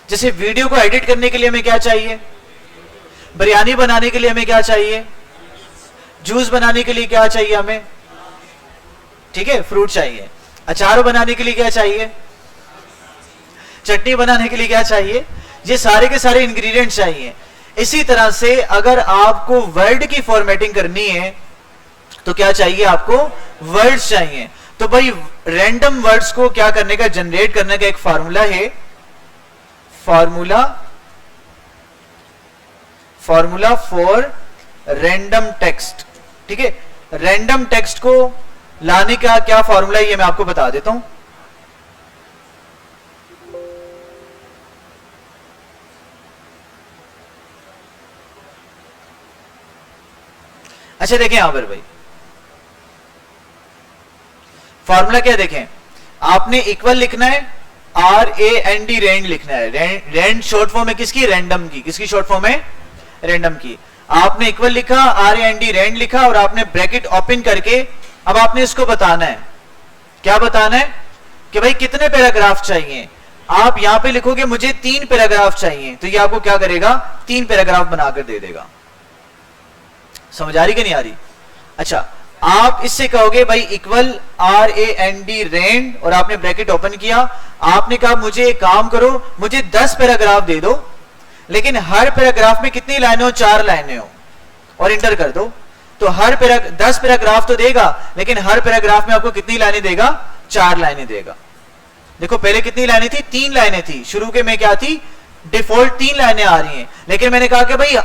जैसे वीडियो को एडिट करने के लिए हमें क्या चाहिए, बिरयानी बनाने के लिए हमें क्या चाहिए, जूस बनाने के लिए क्या चाहिए हमें, ठीक है, फ्रूट चाहिए। अचार बनाने के लिए क्या चाहिए, चटनी बनाने के लिए क्या चाहिए, ये सारे के सारे इंग्रेडिएंट्स चाहिए। इसी तरह से अगर आपको वर्ड की फॉर्मेटिंग करनी है तो क्या चाहिए, आपको वर्ड्स चाहिए। तो भाई रैंडम वर्ड्स को क्या करने का, जनरेट करने का एक फार्मूला है, फार्मूला फॉर रैंडम टेक्स्ट, ठीक है। रैंडम टेक्स्ट को लाने का क्या फार्मूला है ये मैं आपको बता देता हूं। अच्छा देखें यहां पर भाई फार्मूला क्या देखें, आपने इक्वल लिखना है, RAND रेंड लिखना है। रेंड शॉर्ट फॉर्म है किसकी, रैंडम की। किसकी शॉर्ट फॉर्म है, रैंडम की। आपने इक्वल लिखा, RAND रेंड लिखा, और आपने ब्रैकेट ओपन करके अब आपने इसको बताना है, क्या बताना है कि भाई कितने पैराग्राफ चाहिए। आप यहां पे लिखोगे मुझे 3 पैराग्राफ चाहिए, तो ये आपको क्या करेगा, 3 पैराग्राफ बनाकर दे देगा। समझ आ रही कि नहीं आ रही? अच्छा, आप इससे कहोगे भाई इक्वल RAND रेंड, और आपने ब्रैकेट ओपन किया, आपने कहा मुझे एक काम करो, मुझे 10 पैराग्राफ दे दो, लेकिन हर पैराग्राफ में कितनी लाइनें हो, 4 लाइनें हो, और इंटर कर दो। तो हर 10 पैराग्राफ तो देगा, लेकिन हर पैराग्राफ में आपको कितनी लाइनें देगा, 4 लाइनें देगा। देखो पहले कितनी लाइनें थी, 3 लाइनें थी शुरू के में, क्या थी, डिफॉल्ट 3 लाइनें आ रही हैं, लेकिन मैंने कहा कि भाई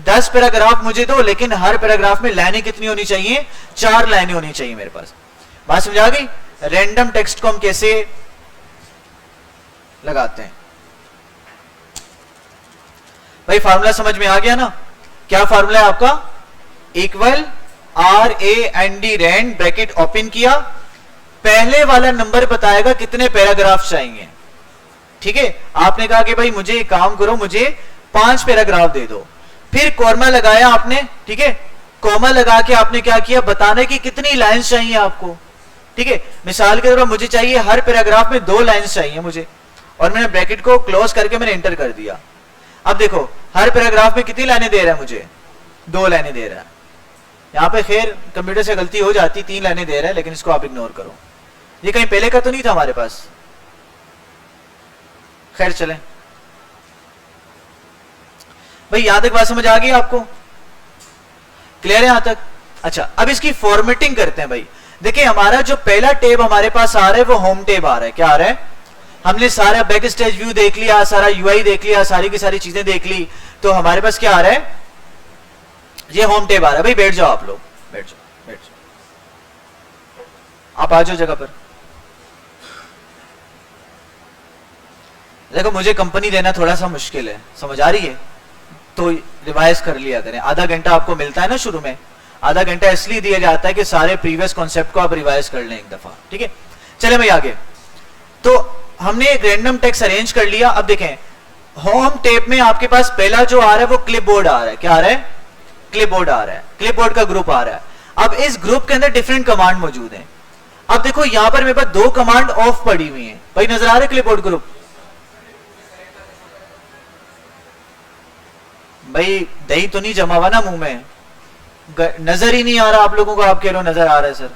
10 पैराग्राफ मुझे दो, लेकिन हर पैराग्राफ में लाइनें कितनी होनी चाहिए, 4 लाइनें होनी चाहिए मेरे पास। बात समझ आ गई? रैंडम टेक्स्ट को हम कैसे लगाते हैं भाई, फार्मूला समझ में आ गया ना? क्या फार्मूला है आपका, equal RAND RAND, bracket open किया, पहले वाला नंबर बताएगा कितने पैराग्राफ चाहिए, ठीक है। आपने कहा कि भाई मुझे एक काम करो, मुझे 5 पैराग्राफ दे दो, फिर कॉमा लगाया आपने, ठीक है, कॉमा लगा के आपने क्या किया, बताने की कितनी लाइंस चाहिए आपको, ठीक है। मिसाल के तौर पर मुझे चाहिए हर पैराग्राफ में 2 लाइंस चाहिए मुझे, और मैंने ब्रैकेट को क्लोज करके मैंने एंटर कर दिया। अब देखो हर पैराग्राफ में कितनी लाइनें दे रहा है मुझे, 2 लाइनें दे रहा है। यहां पे खैर कंप्यूटर से गलती हो जाती, 3 लाइनें दे रहा है, लेकिन इसको आप इग्नोर करो, ये कहीं पहले का तो नहीं था हमारे पास। खैर चलें भाई, यहां तक बात समझ आ गई आपको, क्लियर है यहां तक? अच्छा, अब इसकी फॉर्मेटिंग करते हैं भाई। देखिए हमारा जो पहला टेब हमारे पास आ रहा है वो होम टेब आ रहा है। क्या आ रहा है, हमने सारा बैक स्टेज व्यू देख लिया, सारा UI देख लिया, सारी की सारी चीजें देख ली, तो हमारे पास क्या आ रहा है, ये होम टेब आ रहा है। भाई बैठ जाओ आप लोग, बैठ जाओ, बैठ जाओ, आप आ जाओ जगह पर। देखो मुझे कंपनी देना थोड़ा सा मुश्किल है, समझ आ रही है, तो रिवाइज कर लिया करें। आधा घंटा आपको मिलता है ना शुरू में, आधा घंटा इसलिए दिया जाता है कि सारे प्रीवियस कॉन्सेप्ट को आप रिवाइज कर लें एक दफा, ठीक है। चले भाई आगे, तो हमने एक रैंडम टेक्स्ट अरेंज कर लिया। अब देखें होम टेब में आपके पास पहला जो आ रहा है वो क्लिपबोर्ड आ रहा है। क्या आ रहा है, क्लिपबोर्ड आ रहा है, क्लिपबोर्ड का ग्रुप आ रहा है। अब इस ग्रुप के अंदर डिफरेंट कमांड मौजूद हैं। अब देखो यहां पर मेरे पास 2 कमांड ऑफ पड़ी हुई हैं भाई, नजर आ रहा है क्लिपबोर्ड ग्रुप? भाई दही तो नहीं जमा हुआ ना मुंह में, नजर ही नहीं आ रहा आप लोगों को? आप कह रहे हो नजर आ रहा है सर,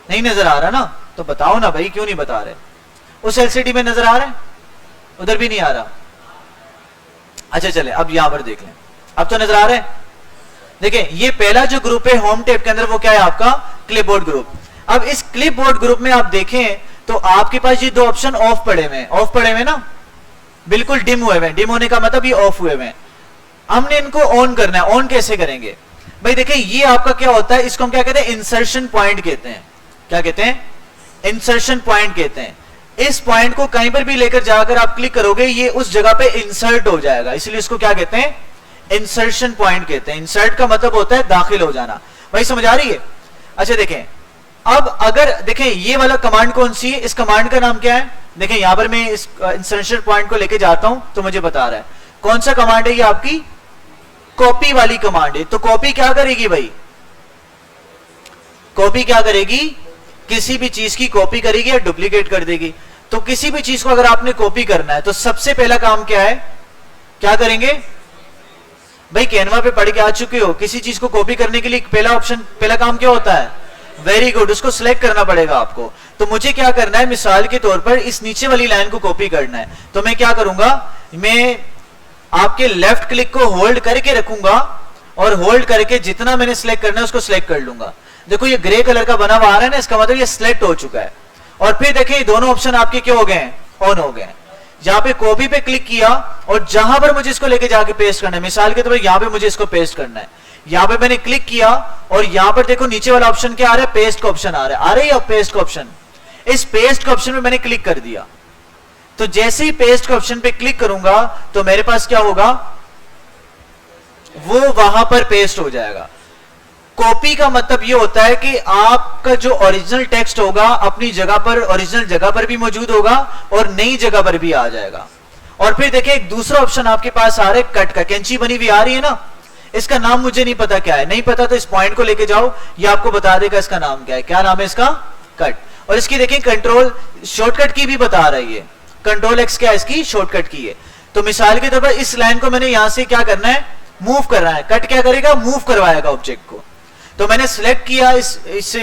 नहीं नजर आ रहा ना, तो बताओ ना भाई क्यों नहीं बता रहे? उस LCD में नजर आ रहा है, उधर भी नहीं आ रहा। अच्छा चले अब यहां पर देख लें, अब तो नजर आ रहा है। देखिए ये पहला जो ग्रुप है होम टैब के अंदर वो क्या है आपका क्लिपबोर्ड ग्रुप। अब इस क्लिपबोर्ड ग्रुप में आप देखें तो आपके पास ये दो ऑप्शन ऑफ पड़े हुए हैं, ऑफ पड़े हुए ना, बिल्कुल डिम हुए हुए। डिम होने का मतलब ये ऑफ हुए हुए हैं। हमने इनको ऑन करना है। ऑन कैसे करेंगे भाई? देखिए ये आपका क्या होता है, इसको हम क्या कहते हैं, इंसर्शन पॉइंट कहते हैं। क्या कहते हैं? इंसर्शन पॉइंट कहते हैं। इस पॉइंट को कहीं पर भी लेकर जाकर आप क्लिक करोगे ये उस जगह पे इंसर्ट हो जाएगा, इसलिए इसको क्या कहते हैं, इंसर्शन पॉइंट कहते हैं। इंसर्ट का मतलब होता है दाखिल हो जाना। भाई समझ आ रही है? अच्छा देखें, अब अगर देखें ये वाला कमांड कौन सी है, इस कमांड का नाम क्या है? देखें यहां पर मैं इस इंसर्शन पॉइंट को लेके जाता हूं तो मुझे बता रहा है कौन सा कमांड है। ये आपकी कॉपी वाली कमांड है। तो कॉपी क्या करेगी भाई? कॉपी क्या करेगी? किसी भी चीज की कॉपी करेगी या डुप्लीकेट कर देगी। तो किसी भी चीज को अगर आपने कॉपी करना है तो सबसे पहला काम क्या है, क्या करेंगे भाई? कैनवा पे पढ़ के आ चुके हो, किसी चीज को कॉपी करने के लिए पहला ऑप्शन, पहला काम क्या होता है? वेरी गुड, उसको सिलेक्ट करना पड़ेगा आपको। तो मुझे क्या करना है, मिसाल के तौर पर इस नीचे वाली लाइन को कॉपी करना है। तो मैं क्या करूंगा, मैं आपके लेफ्ट क्लिक को होल्ड करके रखूंगा और होल्ड करके जितना मैंने सिलेक्ट करना है उसको सिलेक्ट कर लूंगा। देखो ये ग्रे कलर का बना हुआ आ रहा है ना, इसका मतलब ये सिलेक्ट हो चुका है। और फिर देखिए दोनों ऑप्शन आपके क्या हो गए, ऑन हो गए। जहां पे कॉपी पे क्लिक किया और जहां पर मुझे इसको लेके जाके पेस्ट करना है, मिसाल के तौर पर यहां पे मुझे इसको पेस्ट करना है, यहां पे मैंने क्लिक किया और यहां पर देखो नीचे वाला ऑप्शन क्या आ रहा है, पेस्ट का ऑप्शन आ रहा है। आ रही है पेस्ट का ऑप्शन? इस पेस्ट का ऑप्शन में मैंने क्लिक कर दिया। तो जैसे ही पेस्ट के ऑप्शन पे क्लिक करूंगा तो मेरे पास क्या होगा, वो वहां पर पेस्ट हो जाएगा। कॉपी का मतलब ये होता है कि आपका जो ओरिजिनल टेक्स्ट होगा अपनी जगह पर, ओरिजिनल जगह पर भी मौजूद होगा और नई जगह पर भी आ जाएगा। और फिर देखिए एक दूसरा ऑप्शन आपके पास आ रहा है कट का, कैंची बनी हुई आ रही है ना, इसका नाम मुझे नहीं पता क्या है। नहीं पता तो इस पॉइंट को लेके जाओ, ये आपको बता देगा इसका नाम क्या है। क्या नाम है इसका? कट। और इसकी देखिए कंट्रोल शॉर्टकट की भी बता रही है, कंट्रोल एक्स क्या है इसकी शॉर्टकट की है। तो मिसाल के तौर पर इस लाइन को मैंने यहां से क्या करना है, मूव करना है। कट क्या करेगा, मूव करवाएगा ऑब्जेक्ट को। तो मैंने सिलेक्ट किया इस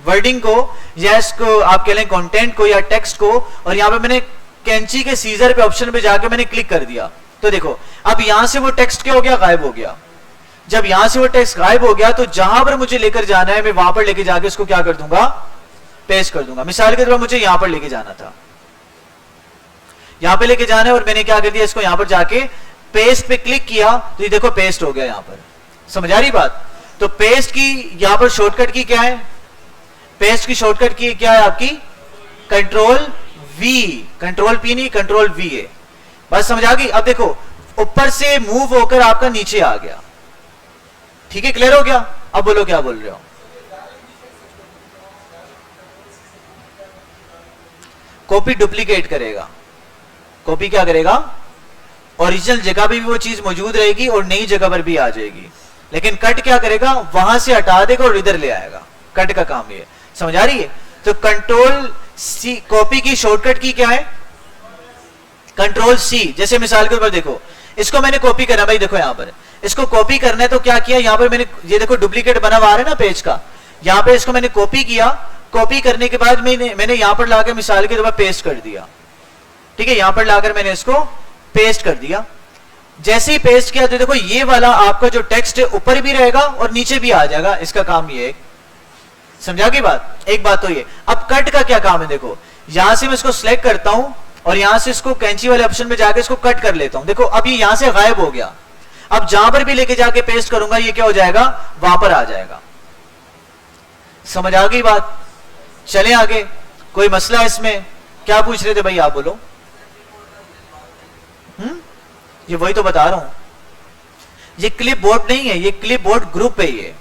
वर्डिंग को या इसको आप कह लें कंटेंट को या टेक्स्ट को, और यहां पे मैंने कैंची के सीजर पे ऑप्शन पे जाके मैंने क्लिक कर दिया। तो देखो अब यहां से वो टेक्स्ट क्या हो गया, गायब हो गया। जब यहां से वो टेक्स्ट गायब हो गया तो जहां पर मुझे लेकर जाना है मैं वहां पर लेके जाके इसको क्या कर दूंगा, पेस्ट कर दूंगा। मिसाल के तौर पर मुझे यहां पर लेके जाना था, यहां पे लेके जाना है और मैंने क्या कर दिया, इसको यहां पर जाके पेस्ट पे क्लिक किया तो ये देखो पेस्ट हो गया यहां पर। समझ आ रही बात? तो पेस्ट की यहां पर शॉर्टकट की क्या है, पेस्ट की शॉर्टकट की क्या है आपकी, कंट्रोल वी, कंट्रोल पी नहीं कंट्रोल वी है। बस समझ आ गई? अब देखो ऊपर से मूव होकर आपका नीचे आ गया। ठीक है, क्लियर हो गया? अब बोलो क्या बोल रहे हो। कॉपी डुप्लीकेट करेगा, कॉपी क्या करेगा, ओरिजिनल जगह पे भी वो चीज मौजूद रहेगी और नई जगह पर भी आ जाएगी। लेकिन कट क्या करेगा, वहां से हटा देगा और इधर ले आएगा। कट का काम ये, समझ आ रही है? तो कंट्रोल सी, कॉपी की शॉर्टकट की क्या है, कंट्रोल सी। जैसे मिसाल के ऊपर देखो इसको मैंने कॉपी करना, भाई देखो यहां पर इसको कॉपी करना है तो क्या किया, यहां पर मैंने ये देखो डुप्लीकेट बना हुआ आ रहा है ना पेज का, यहां पे इसको मैंने कॉपी किया। कॉपी करने के बाद मैंने यहां पर लाकर मिसाल के तौर पर पेस्ट कर दिया। ठीक है, यहां पर लाकर मैंने इसको पेस्ट कर दिया। जैसे ही पेस्ट किया तो देखो ये वाला आपका जो टेक्स्ट है ऊपर भी रहेगा और नीचे भी आ जाएगा। इसका काम ये है, समझा की बात? एक बात तो ये। अब कट का क्या काम है, देखो यहां से मैं इसको सिलेक्ट करता हूं और यहां से इसको कैंची वाले ऑप्शन पे जाके इसको कट कर लेता हूं। देखो अब ये यहां से गायब हो गया। अब जहां पर भी लेके जाके पेस्ट करूंगा ये क्या हो जाएगा, वहां पर आ जाएगा। समझ आ गई बात? चले आगे, कोई मसला इसमें? क्या पूछ रहे थे भाई आप बोलो। ये वही तो बता रहा हूं, ये क्लिप बोर्ड नहीं है, ये क्लिप बोर्ड ग्रुप है। ये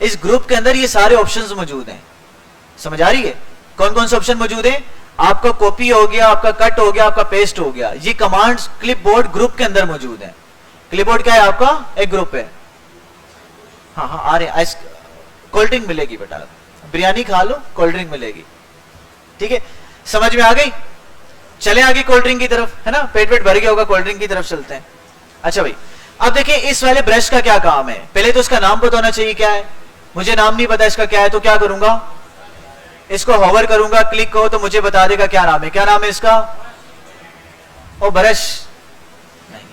इस ग्रुप के अंदर ये सारे ऑप्शंस मौजूद हैं। समझ आ रही है? कौन कौन से ऑप्शन मौजूद है? आपका कॉपी हो गया, आपका कट हो गया, आपका पेस्ट हो गया। ये कमांड्स क्लिप बोर्ड ग्रुप के अंदर मौजूद है। क्लिप बोर्ड क्या है आपका, एक ग्रुप है। हाँ हाँ आ रहे, कोल्ड ड्रिंक मिलेगी बेटा, बिरयानी खा लो कोल्ड ड्रिंक मिलेगी। ठीक है, समझ में आ गई? चले आगे कोल्ड ड्रिंक की तरफ, है ना, पेट पेट भर गया होगा, कोल्ड ड्रिंक की तरफ चलते हैं। अच्छा भाई अब देखिए इस वाले ब्रश का क्या काम है, पहले तो इसका नाम पता होना चाहिए क्या है। मुझे नाम नहीं पता इसका क्या है, तो क्या करूंगा, इसको होवर करूंगा, क्लिक करो तो मुझे बता देगा क्या नाम है। क्या नाम है इसका, ओ ब्रश नहीं,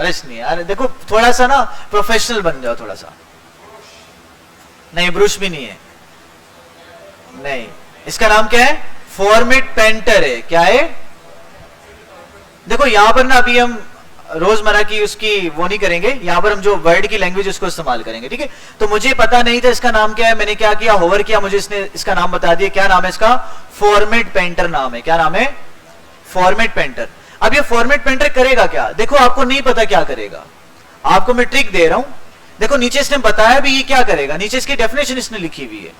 ब्रश नहीं है, अरे देखो थोड़ा सा ना प्रोफेशनल बन जाओ थोड़ा सा। नहीं ब्रश भी नहीं है, नहीं, इसका नाम क्या है? फॉर्मेट पेंटर है। क्या है? देखो यहां पर ना अभी हम रोजमर्रा की उसकी वो नहीं करेंगे, यहां पर हम जो वर्ड की लैंग्वेज उसको इस्तेमाल करेंगे, ठीक है। तो मुझे पता नहीं था इसका नाम क्या है, मैंने क्या किया, होवर किया, मुझे इसने इसका नाम बता दिया। क्या नाम है इसका? फॉर्मेट पेंटर नाम है। क्या नाम है? Format painter. अब ये फॉर्मेट पेंटर करेगा क्या? देखो आपको नहीं पता क्या करेगा, आपको मैं ट्रिक दे रहा हूं। देखो नीचे इसने बताया भी ये क्या करेगा, नीचे इसकी डेफिनेशन इसने लिखी हुई है,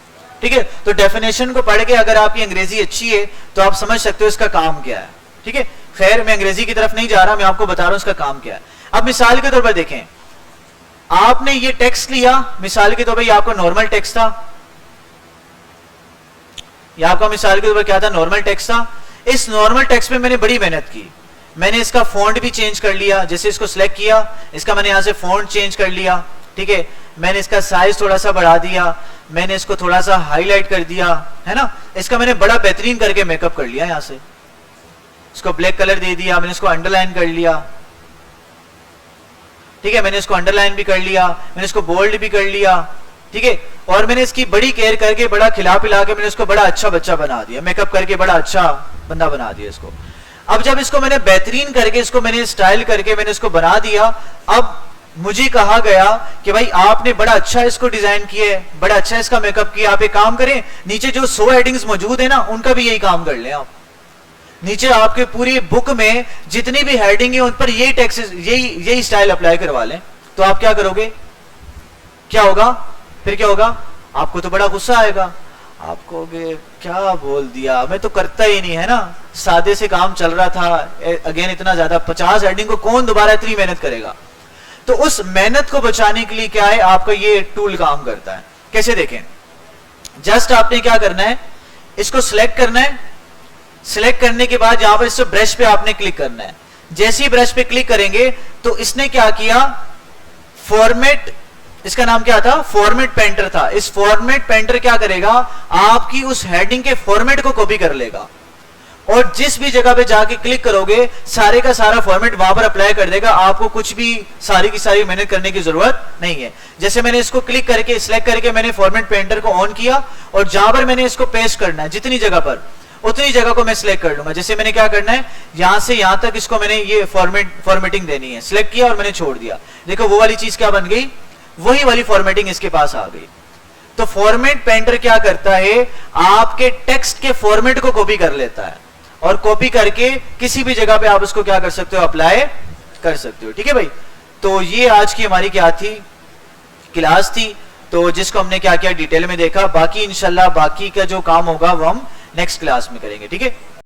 ठीक है। तो डेफिनेशन को पढ़ के अगर आपकी अंग्रेजी अच्छी है तो आप समझ सकते हो इसका काम क्या है, ठीक है। खैर मैं अंग्रेजी की तरफ नहीं जा रहा, मैं आपको बता रहा हूं इसका काम क्या है। अब मिसाल के तौर पर देखें, आपने ये टेक्स्ट लिया, मिसाल के तौर पर ये आपका नॉर्मल टेक्स्ट था, ये आपका मिसाल के तौर पर क्या था? नॉर्मल टेक्स्ट था। इस नॉर्मल टेक्स्ट में मैंने बड़ी मेहनत की, मैंने इसका फॉन्ट भी चेंज कर लिया, जैसे इसको सिलेक्ट किया, इसका मैंने यहां से फॉन्ट चेंज कर लिया, ठीक है। मैंने इसका साइज थोड़ा सा बढ़ा दिया, मैंने इसको थोड़ा सा हाईलाइट कर दिया, है ना। इसका मैंने बड़ा बेहतरीन करके मेकअप कर लिया, यहां से इसको ब्लैक कलर दे दिया, मैंने इसको अंडरलाइन कर लिया, ठीक है। मैंने इसको अंडरलाइन भी कर लिया, मैंने इसको बोल्ड भी कर लिया, ठीक है। और मैंने इसकी बड़ी केयर करके, बड़ा खिला पिला के मैंने इसको बड़ा अच्छा बच्चा बना दिया, मेकअप करके बड़ा अच्छा बंदा बना दिया इसको। अब जब इसको मैंने बेहतरीन करके, इसको मैंने स्टाइल करके मैंने इसको बना दिया, अब मुझे कहा गया कि भाई आपने बड़ा अच्छा इसको डिजाइन किया है, बड़ा अच्छा इसका मेकअप किया, आप एक काम करें, नीचे जो 100 हेडिंग्स मौजूद है ना, उनका भी यही काम कर लें आप। नीचे आपके पूरी बुक में जितनी भी हेडिंग है उन पर यही टेक्स्ट, यही स्टाइल अप्लाई करवा लें। तो आप क्या करोगे? क्या होगा फिर? क्या होगा? आपको तो बड़ा गुस्सा आएगा, आप कहोगे क्या बोल दिया, मैं तो करता ही नहीं, है ना, सादे से काम चल रहा था, अगेन इतना ज्यादा 50 हेडिंग को कौन दोबारा इतनी मेहनत करेगा। तो उस मेहनत को बचाने के लिए क्या है, आपका ये टूल काम करता है। कैसे देखें, जस्ट आपने क्या करना है, इसको सिलेक्ट करना है, सिलेक्ट करने के बाद यहां पर इस ब्रश पे आपने क्लिक करना है। जैसे ही ब्रश पे क्लिक करेंगे तो इसने क्या किया, फॉर्मेट, इसका नाम क्या था? फॉर्मेट पेंटर था। इस फॉर्मेट पेंटर क्या करेगा, आपकी उस हेडिंग के फॉर्मेट को कॉपी कर लेगा और जिस भी जगह पे जाके क्लिक करोगे सारे का सारा फॉर्मेट वहां पर अप्लाई कर देगा, आपको कुछ भी सारी की सारी मेहनत करने की जरूरत नहीं है। जैसे मैंने इसको क्लिक करके, सिलेक्ट करके मैंने फॉर्मेट पेंटर को ऑन किया और जहां पर मैंने इसको पेस्ट करना है, जितनी जगह पर, उतनी जगह को मैं सिलेक्ट कर लूंगा। जैसे मैंने क्या करना है, यहां से यहां तक इसको मैंने ये फॉर्मेटिंग देनी है, सिलेक्ट किया और मैंने छोड़ दिया। देखो वो वाली चीज क्या बन गई, वही वाली फॉर्मेटिंग इसके पास आ गई। तो फॉर्मेट पेंटर क्या करता है, आपके टेक्स्ट के फॉर्मेट को कॉपी कर लेता है और कॉपी करके किसी भी जगह पे आप उसको क्या कर सकते हो, अप्लाई कर सकते हो, ठीक है भाई। तो ये आज की हमारी क्या थी, क्लास थी, तो जिसको हमने क्या किया डिटेल में देखा। बाकी इंशाल्लाह बाकी का जो काम होगा वो हम नेक्स्ट क्लास में करेंगे, ठीक है।